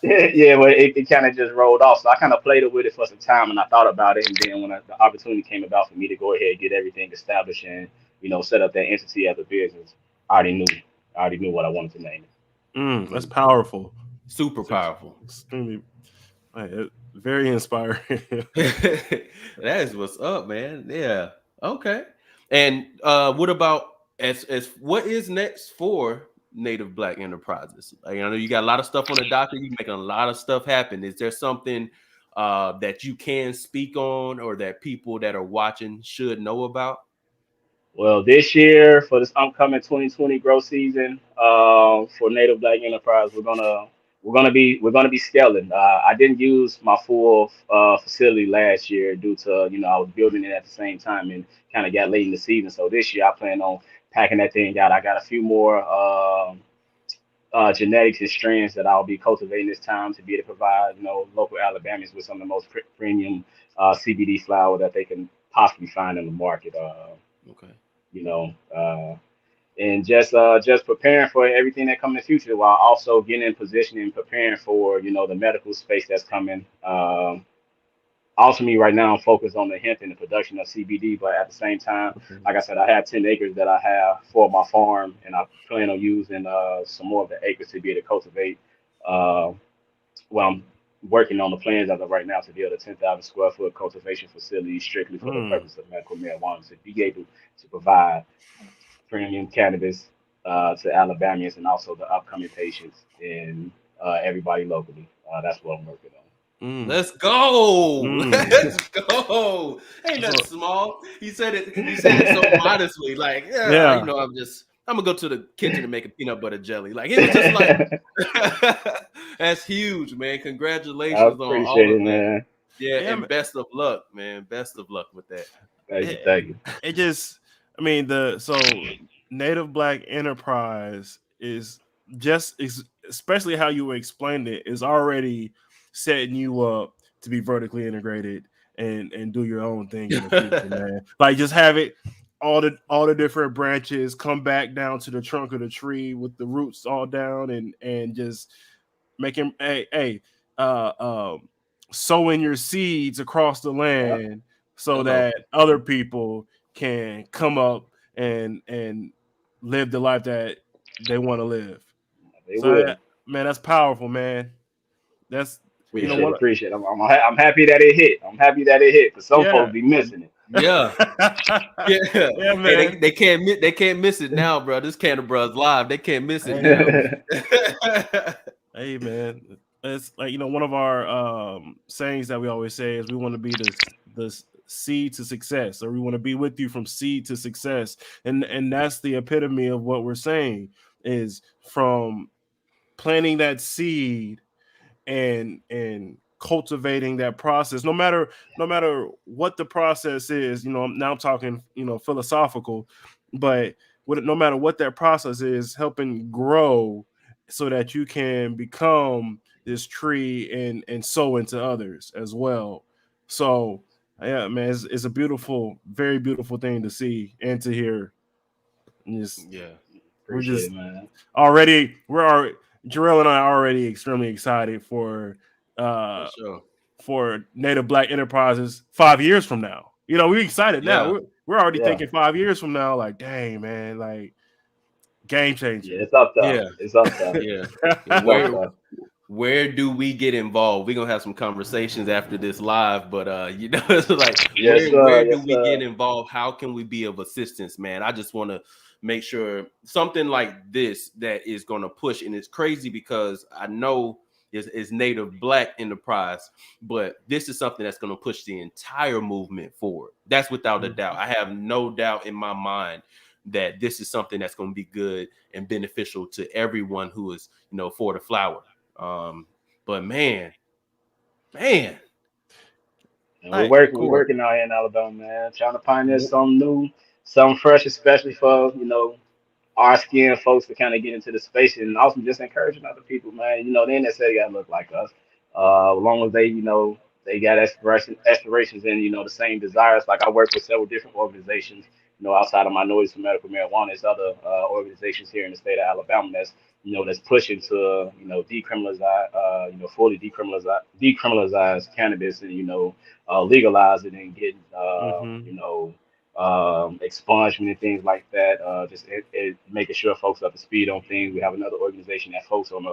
C: Yeah, but it kind of just rolled off. So I kind of played it with it for some time, and I thought about it. And then when the opportunity came about for me to go ahead and get everything established and set up that entity as a business, I already knew what I wanted to name it.
B: That's powerful.
A: Super powerful.
B: Extremely, very inspiring.
A: That is what's up, man. Yeah. Okay. And what about as what is next for Native Black Enterprises? I know you got a lot of stuff on the docket. You're making a lot of stuff happen. Is there something that you can speak on or that people that are watching should know about?
C: Well, this year for this upcoming 2020 growth season for Native Black Enterprise, we're gonna we're gonna be scaling. I didn't use my full facility last year due to I was building it at the same time and kind of got late in the season. So this year I plan on packing that thing out. I got a few more genetics and strains that I'll be cultivating this time to be able to provide local Alabamians with some of the most premium CBD flower that they can possibly find in the market.
A: Okay.
C: You know. And just preparing for everything that comes in the future while also getting in position and preparing for the medical space that's coming. Also, me right now, I'm focused on the hemp and the production of CBD, but at the same time,
A: Okay.
C: like I said, I have 10 acres that I have for my farm, and I plan on using some more of the acres to be able to cultivate. Uh, well, I'm working on the plans as of right now to build a 10,000 square foot cultivation facility strictly for the
B: Mm.
C: purpose of medical marijuana to be able to provide premium cannabis to Alabamians and also the upcoming patients and everybody locally. That's what I'm working on.
B: Mm.
A: Let's go.
B: Mm.
A: Let's go. Ain't that
B: So
A: small? He said it. He said it so modestly. Like, yeah,
B: yeah,
A: I'm gonna go to the kitchen and make a peanut butter jelly. Like, it was just like, that's huge, man.
C: I
A: Congratulations on
C: appreciate
A: all
C: it,
A: of that.
C: man.
A: Yeah,
B: yeah.
A: and best of luck, man. Best of luck with that.
C: Thank you,
B: It,
C: thank you.
B: it just, I mean, Native Black Enterprise is especially how you explained it is already setting you up to be vertically integrated and do your own thing in the future, man. Like just have it all the different branches come back down to the trunk of the tree with the roots all down and just making uh um sowing your seeds across the
C: Yeah,
B: land so
A: Hello.
B: that other people can come up and live the life that they want to live.
C: they
B: So
C: will.
B: man, that's powerful, man. That's
C: Appreciate it,
B: what.
C: appreciate it. I'm happy that it hit. I'm happy that it hit because some
B: Yeah.
C: folks be missing it.
A: Yeah. Yeah.
B: Yeah,
A: Hey,
B: man.
A: they can't miss it now, bro. This Cannabruhz live. They can't miss it
B: Hey,
A: now.
B: hey, man. It's like one of our sayings that we always say is we want to be the seed to success, or we want to be with you from seed to success, and that's the epitome of what we're saying is from planting that seed and cultivating that process no matter what the process is. Now I'm talking philosophical, but no matter what that process is, helping grow so that you can become this tree and sow into others as well. So yeah, man, it's a beautiful, very beautiful thing to see and to hear. And
A: Yeah,
B: we're
C: Appreciate
B: just
C: it, man.
B: already we're already Jarrell and I are already extremely excited
A: for
B: uh
A: sure.
B: for Native Black Enterprises 5 years from now. We're excited now.
A: Yeah,
B: We're already
C: Yeah,
B: thinking 5 years from now, like, dang man, like game
C: yeah,
B: changer.
C: it's up there.
A: yeah,
C: It's up there.
A: yeah. And
C: It's up
A: where
C: there.
A: where do we get involved? We're gonna have some conversations after this live, but it's like
C: Yes, sir.
A: where do
C: Yes,
A: we get
C: sir.
A: involved? How can we be of assistance, man? I just want to make sure something like this that is gonna push, and it's crazy because I know it's Native Black Enterprise, but this is something that's gonna push the entire movement forward. That's without a doubt. I have no doubt in my mind that this is something that's going to be good and beneficial to everyone who is, for the flower. But man,
C: And
B: All right,
C: we're
B: cool.
C: working out here in Alabama, man. Trying to pioneer something new, something fresh, especially for our skin folks to kind of get into the space and also just encouraging other people, man. They ain't necessarily gotta look like us. As long as they got aspirations and the same desires. Like I work with several different organizations, outside of Minorities for Medical Marijuana. There's other organizations here in the state of Alabama that's pushing to decriminalize, fully decriminalize cannabis and legalize it and get
B: Mm-hmm.
C: expungement and things like that. Just making sure folks up to speed on things. We have another organization that focus on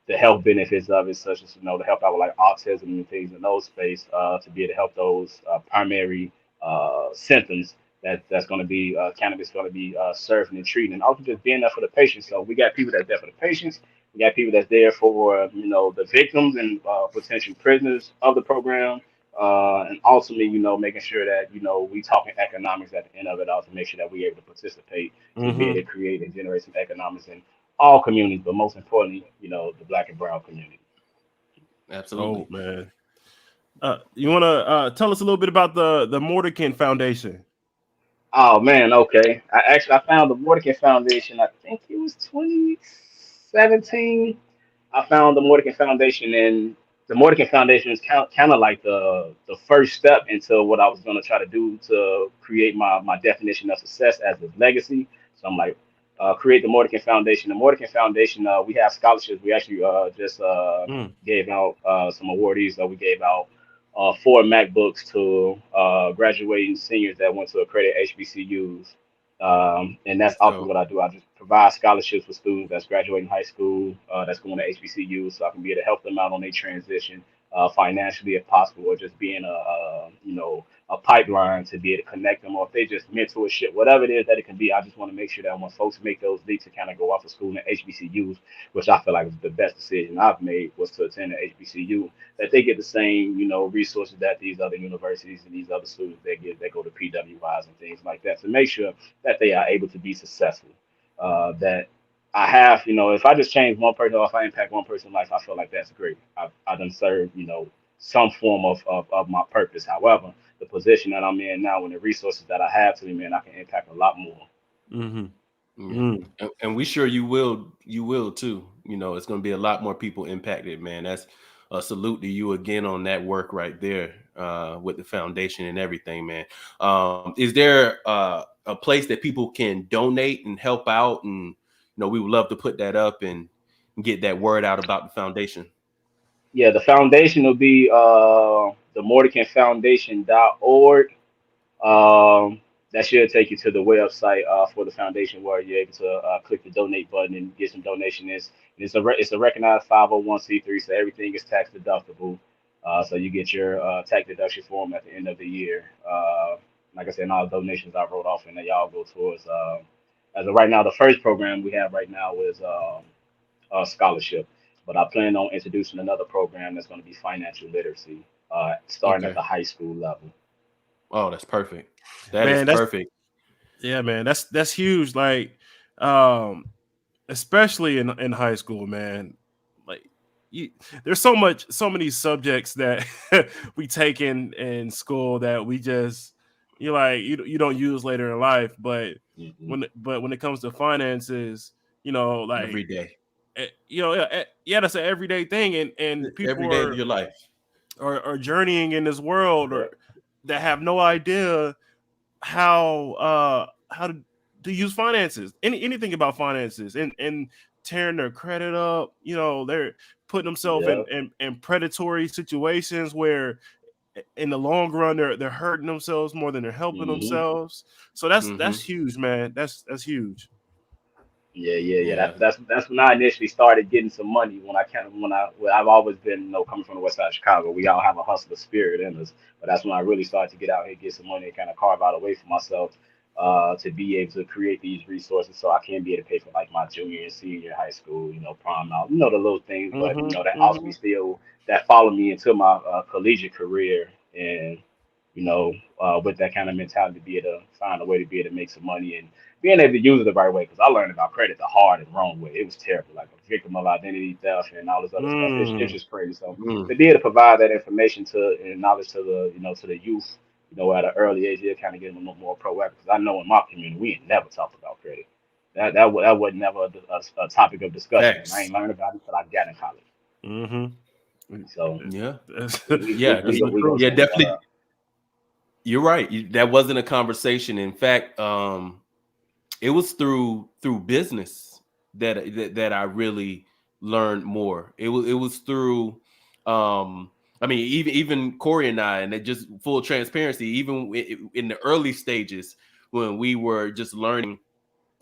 C: the health benefits of it, such as to help out with like autism and things in those space, to be able to help those primary symptoms that's going to be cannabis going to be serving and treating, and also just being there for the patients. So we got people that's there for the patients. We got people that's there for the victims and potential prisoners of the program, and ultimately, making sure that we talking economics at the end of it all to make sure that we able to participate to be able
B: Mm-hmm.
C: to create and generate some economics and all communities, but most importantly, the Black and Brown community.
A: Absolutely.
B: Oh man. You want to tell us a little bit about the Mordican Foundation?
C: Oh man, okay. I found the Mordican Foundation. I think it was 2017. I found the Mordican Foundation, and the Mordican Foundation is kind of like the first step into what I was going to try to do to create my definition of success as a legacy. So I'm like, create the Mordican Foundation. The Mordican Foundation, we have scholarships. We actually just
B: Mm,
C: gave out some awardees. We gave out 4 MacBooks to graduating seniors that went to accredited HBCUs. And that's
A: Let's
C: often
A: go.
C: what I do. I just provide scholarships for students that's graduating high school, that's going to HBCU, so I can be able to help them out on their transition financially if possible, or just being a pipeline to be able to connect them, or if they just mentorship, whatever it is that it can be. I just want to make sure that when folks make those leaps to kind of go off of school in HBCUs, which I feel like is the best decision I've made was to attend an HBCU, that they get the same, resources that these other universities and these other students they get that go to PWIs and things like that, to make sure that they are able to be successful. That I have, if I just change one person or if I impact one person's life, I feel like that's great. I done served, some form of my purpose. However, the position that I'm in now and the resources that I have to me, man, I can impact a lot more.
B: mm-hmm.
A: Yeah.
B: Mm.
A: And we sure you will too. It's going to be a lot more people impacted, man. That's a salute to you again on that work right there with the foundation and everything, man. Is there a place that people can donate and help out? And we would love to put that up and get that word out about the foundation.
C: Yeah, the foundation will be the mordicanfoundation.org. That should take you to the website for the foundation where you're able to click the donate button and get some donations. And it's a recognized 501(c)(3), so everything is tax deductible. So you get your tax deduction form at the end of the year. Like I said, and all the donations I wrote off, and they all go towards. As of right now, the first program we have right now is a scholarship, but I plan on introducing another program that's going to be financial literacy, starting at
A: Okay.
C: the high school level.
A: Oh, that's perfect. That is
B: Man, that's
A: perfect.
B: yeah, man. That's huge. Like, um, especially in high school, man. Like, you, there's so many subjects that we take in school that we just you don't use later in life. But
C: Hmm.
B: when it comes to finances, like
A: Every day.
B: yeah, that's an everyday thing, and people
A: Every day of your life.
B: are journeying in this world or
C: Yep.
B: that have no idea how to use finances, anything about finances, and tearing their credit up. They're putting themselves in,
C: Yep.
B: in predatory situations where in the long run they're hurting themselves more than they're helping
C: Hmm.
B: themselves. So that's
A: Hmm.
B: huge, man. That's huge.
C: Yeah, yeah, yeah.
A: Yeah.
C: That's when I initially started getting some money. When I've always been, coming from the west side of Chicago, we all have a hustler spirit in us. But that's when I really started to get out here, get some money, and kind of carve out a way for myself, to be able to create these resources, so I can be able to pay for like my junior and senior high school, prom out, the little things. But
B: Mm-hmm,
C: that also be
B: mm-hmm.
C: still that followed me into my collegiate career, and with that kind of mentality, to be able to find a way to be able to make some money and being able to use it the right way. Because I learned about credit the hard and wrong way. It was terrible, like a victim of identity theft and all this other stuff. It's
B: Mm,
C: just crazy. So
A: Mm.
C: to be able to provide that information and knowledge to the youth, at an early age, it kind of get them a little more proactive. Because I know in my community we ain't never talked about credit. That was never a topic of discussion, and I
A: Facts.
C: ain't learned about it until I got in college.
B: mm-hmm.
C: So
A: Yeah.
B: That's,
A: Yeah.
B: that's the
C: we go
B: truth.
A: Yeah,
C: through.
A: definitely. You're right. That wasn't a conversation. In fact, it was through business that I really learned more. It was through I mean, even Corey and I, and it just full transparency, even in the early stages when we were just learning,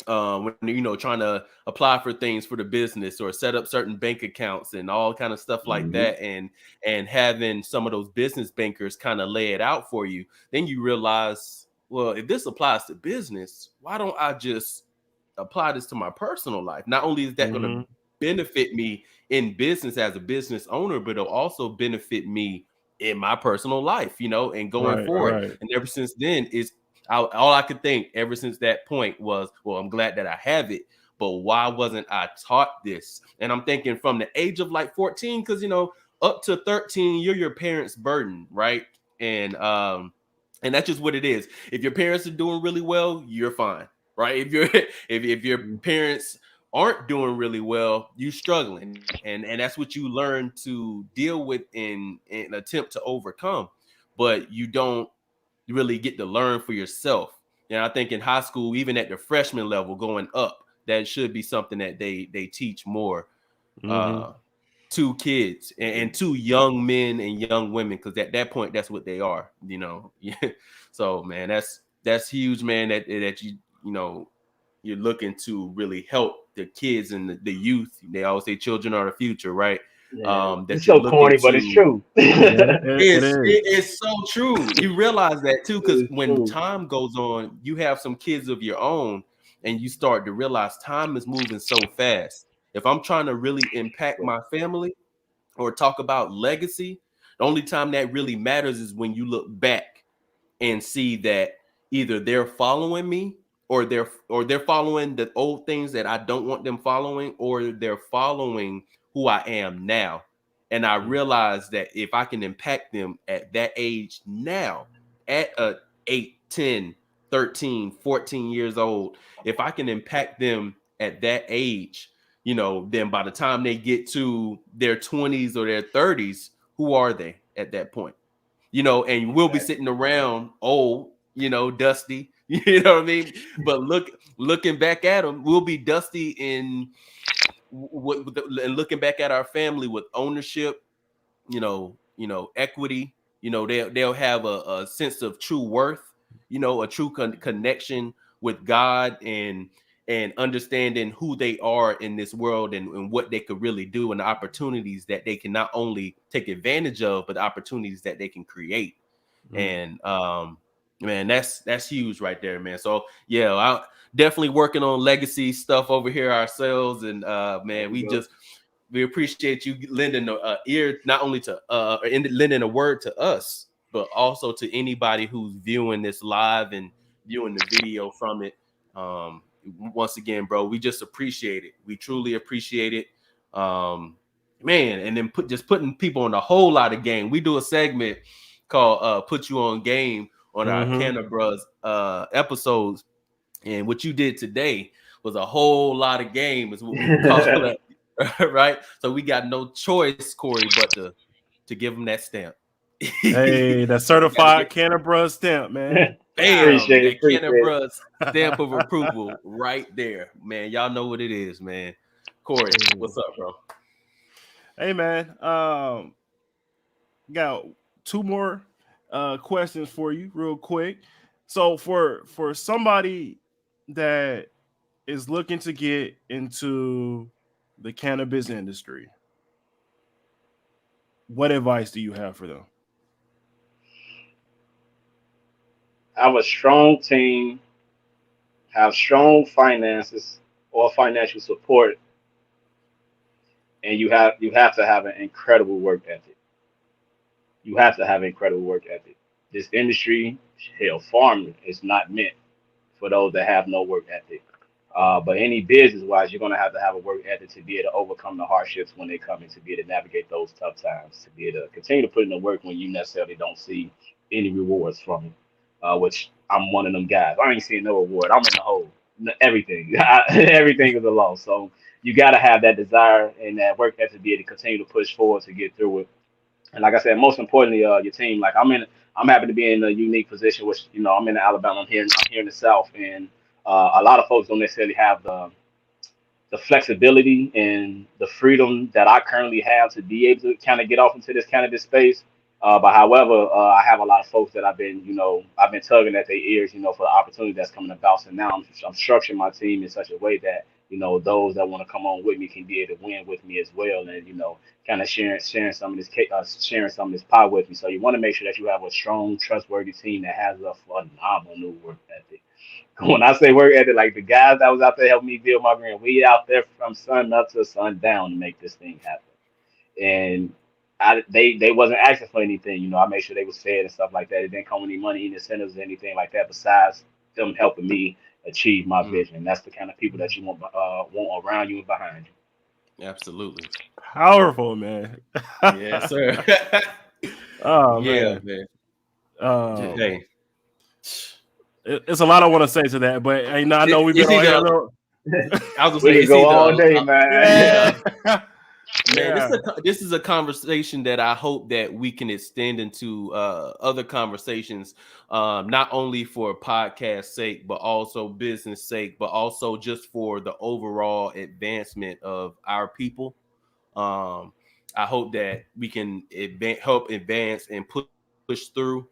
A: when trying to apply for things for the business or set up certain bank accounts and all kind of stuff like
C: Hmm.
A: that, and having some of those business bankers kind of lay it out for you, then you realize, well, if this applies to business, why don't I just apply this to my personal life? Not only is that going to
B: Mm-hmm.
A: benefit me in business as a business owner, but it'll also benefit me in my personal life, and going
B: Right,
A: forward.
B: right.
A: And ever since then, all I could think ever since that point was, well, I'm glad that I have it, but why wasn't I taught this? And I'm thinking from the age of like 14, because up to 13, you're your parents' burden, right? And that's just what it is. If your parents are doing really well, you're fine, right? If your parents aren't doing really well, you're struggling, and that's what you learn to deal with in attempt to overcome. But you don't really get to learn for yourself. And I think in high school, even at the freshman level, going up, that should be something that they teach more. To kids and to young men and young women, because at that point that's what they are. So man, that's huge, man, that you're looking to really help the kids and the youth. They always say children are the future, right?
C: Yeah.
A: That
C: It's
A: you're
C: so
A: looking
C: corny, but it's
A: to.
C: true.
B: It is.
A: It is so true. You realize that too, because
C: It's
A: when
C: true.
A: time goes on, you have some kids of your own, and you start to realize time is moving so fast. If I'm trying to really impact my family or talk about legacy, the only time that really matters is when you look back and see that either they're following me, or they're following the old things that I don't want them following, or they're following who I am now. And I realize that if I can impact them at that age now, at 8, 10, 13, 14 years old, if I can impact them at that age, then by the time they get to their 20s or their 30s, who are they at that point? And we'll be sitting around old, dusty, you know what I mean? But looking back at them, we'll be dusty and looking back at our family with ownership, equity. They'll have a sense of true worth, a true connection with God, and understanding who they are in this world, and what they could really do, and the opportunities that they can not only take advantage of, but the opportunities that they can create. And man, that's huge right there, man. So yeah, I definitely working on legacy stuff over here ourselves. And man, we appreciate you lending an ear, not only to lending a word to us, but also to anybody who's viewing this live and viewing the video from it. Once again, bro, we just appreciate it. We truly appreciate it. Man, and then putting people on a whole lot of game. We do a segment called "Put You on Game" on our Cannabruhz episodes, and what you did today was a whole lot of game, is what we call it. Right? So we got no choice, Corey, but to give them that stamp.
B: Hey, that certified Cannabruhz stamp, man.
A: Bam,
C: Appreciate
A: that
C: it.
A: Cannabruhz stamp of approval right there, man. Y'all know what it is, man. Corey, what's up, bro?
B: Hey, man. Got two more questions for you, real quick. So for somebody that is looking to get into the cannabis industry, what advice do you have for them?
C: Have a strong team, have strong finances or financial support, and you have to have an incredible work ethic. You have to have incredible work ethic. This industry, hell, farming is not meant for those that have no work ethic. But any business wise, you're gonna have a work ethic to be able to overcome the hardships when they come in, to be able to navigate those tough times, to be able to continue to put in the work when you necessarily don't see any rewards from it. Which I'm one of them guys. I ain't seeing no reward. I'm in the hole. Everything, everything is a loss. So you gotta have that desire and that work ethic to be able to continue to push forward to get through it. And like I said, most importantly, your team. Like I'm happy to be in a unique position, which I'm in Alabama. I'm here in the South, and a lot of folks don't necessarily have the flexibility and the freedom that I currently have to be able to kind of get off into this cannabis space. But however, I have a lot of folks that I've been tugging at their ears, for the opportunity that's coming about. So now I'm structuring my team in such a way that those that want to come on with me can be able to win with me as well, and kind of sharing some of this sharing some of this pie with me. So you want to make sure that you have a strong, trustworthy team that has a phenomenal work ethic. When I say work ethic, like the guys that was out there helping me build my brand, we out there from sun up to sundown to make this thing happen. And they wasn't asking for anything. I made sure they was fed and stuff like that. It didn't come with any money, any incentives, or anything like that. Besides them helping me achieve my vision. That's the kind of people that you want around you and behind you.
A: Absolutely.
B: Powerful, man.
A: Yes, sir.
B: Oh
A: Yeah,
B: man.
A: man.
B: Um,
A: Hey,
B: it's a lot I want to say to that, but I know we've been
A: it's
B: on here a
A: either
B: little.
A: I was gonna
C: We
A: say
C: could
A: it's
C: go all
A: either
C: day, man.
A: yeah.
B: Yeah.
A: Man,
B: Yeah.
A: this is a conversation that I hope that we can extend into other conversations, not only for podcast sake, but also business sake, but also just for the overall advancement of our people. Um, I hope that we can help advance and push through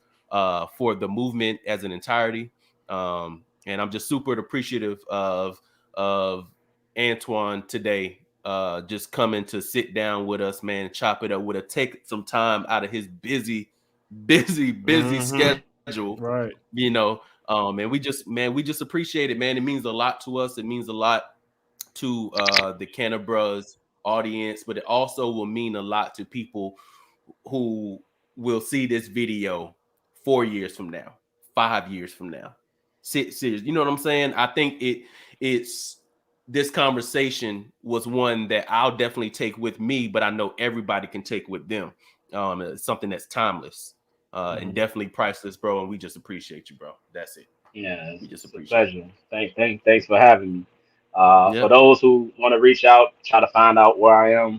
A: for the movement as an entirety. And I'm just super appreciative of Antoine today, just coming to sit down with us, man, chop it up with us, take some time out of his busy schedule,
B: Right.
A: you know. And we just appreciate it, man. It means a lot to us. It means a lot to the Cannabruhz audience, but it also will mean a lot to people who will see this video 4 years from now, 5 years from now, 6 years. You know what I'm saying? I think it's this conversation was one that I'll definitely take with me, but I know everybody can take with them. It's something that's timeless and definitely priceless, bro. And we just appreciate you, bro. That's it.
C: Yeah,
A: We just
C: it's a
A: appreciate
C: pleasure. Thanks for having me.
A: it.
C: For
A: Yeah.
C: those who want to reach out, try to find out where I am.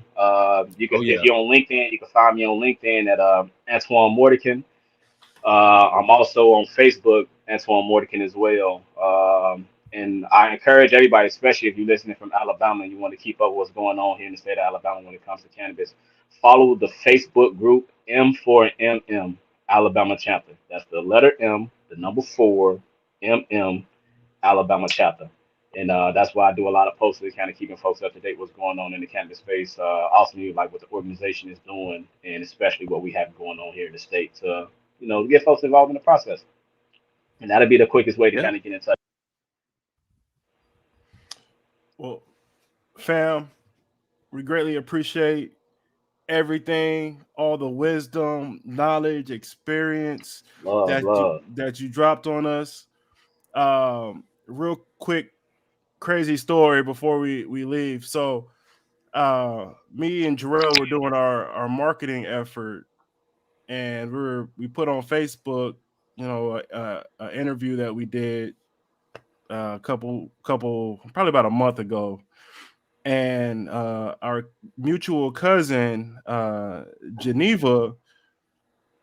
C: You can,
A: Oh
C: if
A: yeah.
C: you're on LinkedIn, you can find me on LinkedIn at Antoine Mortican. I'm also on Facebook, Antoine Mortican as well. And I encourage everybody, especially if you're listening from Alabama and you want to keep up with what's going on here in the state of Alabama when it comes to cannabis, follow the Facebook group M4MM Alabama chapter. That's the letter M, the number 4 MM Alabama chapter. And that's why I do a lot of posts, kind of keeping folks up to date what's going on in the cannabis space. Also, like what the organization is doing, and especially what we have going on here in the state to, get folks involved in the process. And that'll be the quickest way to
A: Yeah.
C: kind of get in touch.
B: Well, fam, we greatly appreciate everything, all the wisdom, knowledge, experience
C: Love, love.
B: that you dropped on us. Real quick, crazy story before we leave. So, me and Jarrell were doing our marketing effort, and we put on Facebook, an interview that we did couple probably about a month ago, and our mutual cousin Geneva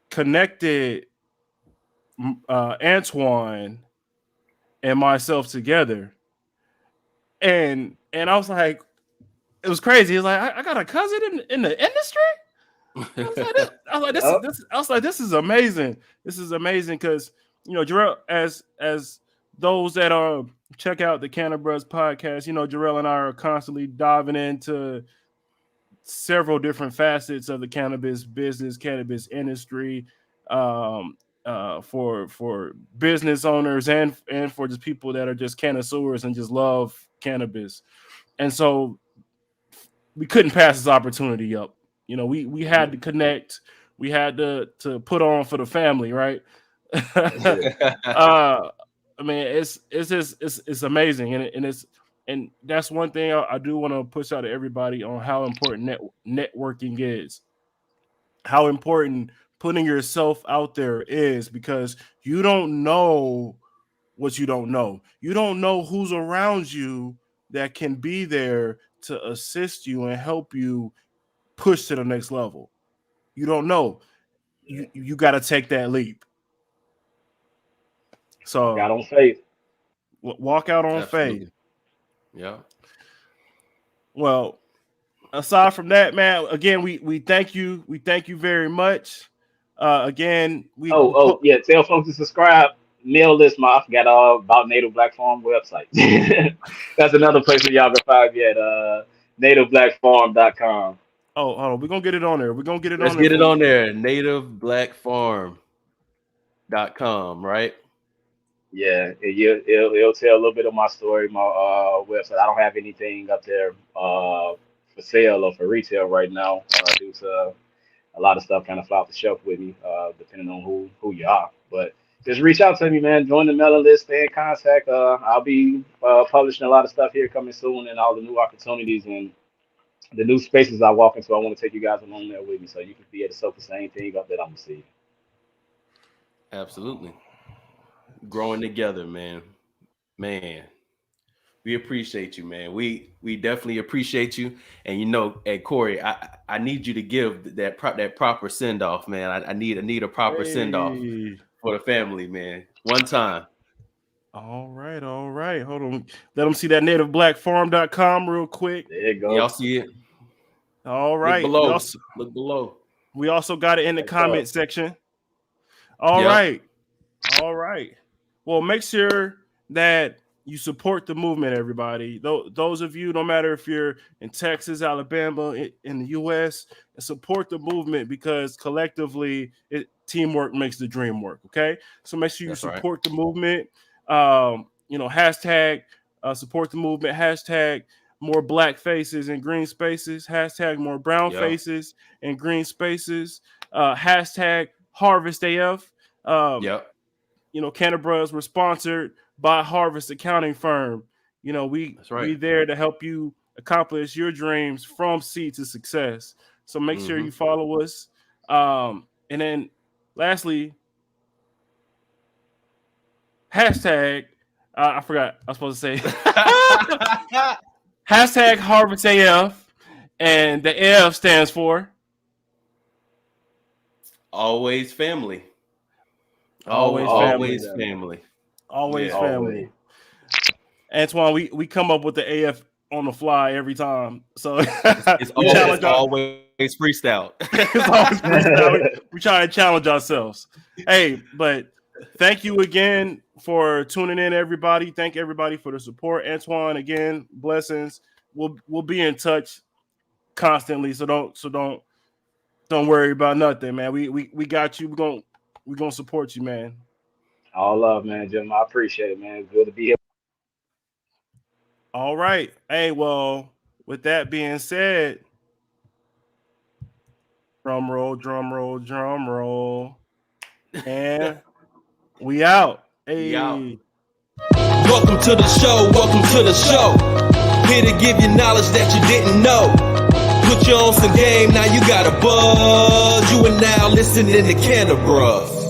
B: connected Antoine and myself together, and I was like, it was crazy. It's like I got a cousin in the industry. I was like,
C: Yep.
B: this is amazing. This is amazing because Jarrell, as those that are check out the Cannabruhz podcast, Jarrell and I are constantly diving into several different facets of the cannabis business, cannabis industry, for business owners and for just people that are just connoisseurs and just love cannabis. And so we couldn't pass this opportunity up. We had to connect. We had to put on for the family, right?
C: That's it.
B: I mean, it's amazing, and that's one thing I do want to push out to everybody on how important networking is, how important putting yourself out there is, because you don't know what you don't know. You don't know who's around you that can be there to assist you and help you push to the next level. You don't know.
C: Yeah.
B: You got to take that leap.
C: Walk out
B: So
C: on faith.
B: walk out on faith.
A: Absolutely. Yeah.
B: Well, aside from that, man, again, we thank you. We thank you very much. Again,
C: Yeah. Tell folks to subscribe. Mail list, I forgot all about Native Black Farm website. That's another place where y'all can find me at nativeblackfarm.com.
B: oh, hold on, we're gonna get it on there. We're gonna get it
A: Let's
B: on there
A: get it
B: for
A: on there. Nativeblackfarm.com, right?
C: Yeah, it'll tell a little bit of my story, my website. I don't have anything up there for sale or for retail right now due to a lot of stuff kind of fly off the shelf with me, depending on who you are. But just reach out to me, man. Join the mailing list, stay in contact. I'll be publishing a lot of stuff here coming soon, and all the new opportunities and the new spaces I walk into. I want to take you guys along there with me, so you can be able to soak the same thing up that I'm receiving.
A: Absolutely. Growing together, man. Man, we appreciate you, man. We definitely appreciate you. And you know, hey Corey, I need you to give that proper send off, man. I need a proper send off for the family, man. One time.
B: All right. Hold on. Let them see that nativeblackfarm.com real quick.
C: There you go.
A: Y'all see it?
B: All right.
A: Look below.
B: We also got it in the comment section. All right. Well, make sure that you support the movement, everybody. Those of you, no matter if you're in Texas, Alabama, in the U.S., support the movement because collectively, teamwork makes the dream work. Okay, so make sure you support the movement. Hashtag support the movement. Hashtag more black faces in green spaces. Hashtag more brown faces in green spaces. Hashtag Harvest AF. Cannabruhz, we're sponsored by Harvest Accounting Firm. We there to help you accomplish your dreams from seed to success. So make sure you follow us. And then lastly, hashtag, I forgot I was supposed to say hashtag Harvest AF, and the AF stands for
A: Always family.
B: Always
A: family.
B: Antoine, we come up with the AF on the fly every time. So
A: it's always freestyle.
B: It's always freestyle. We try to challenge ourselves. Hey, but thank you again for tuning in, everybody. Thank everybody for the support. Antoine, again, blessings. We'll be in touch constantly. So don't worry about nothing, man. We got you. We're gonna support you, man.
C: All love, man, Jim. I appreciate it, man. It's good to be here.
B: All right. Hey, well, with that being said, drum roll, and we out. Hey.
A: We out.
D: Welcome to the show. Here to give you knowledge that you didn't know. Put you on some game, now you got a buzz. You are now listening to Cannabruhz.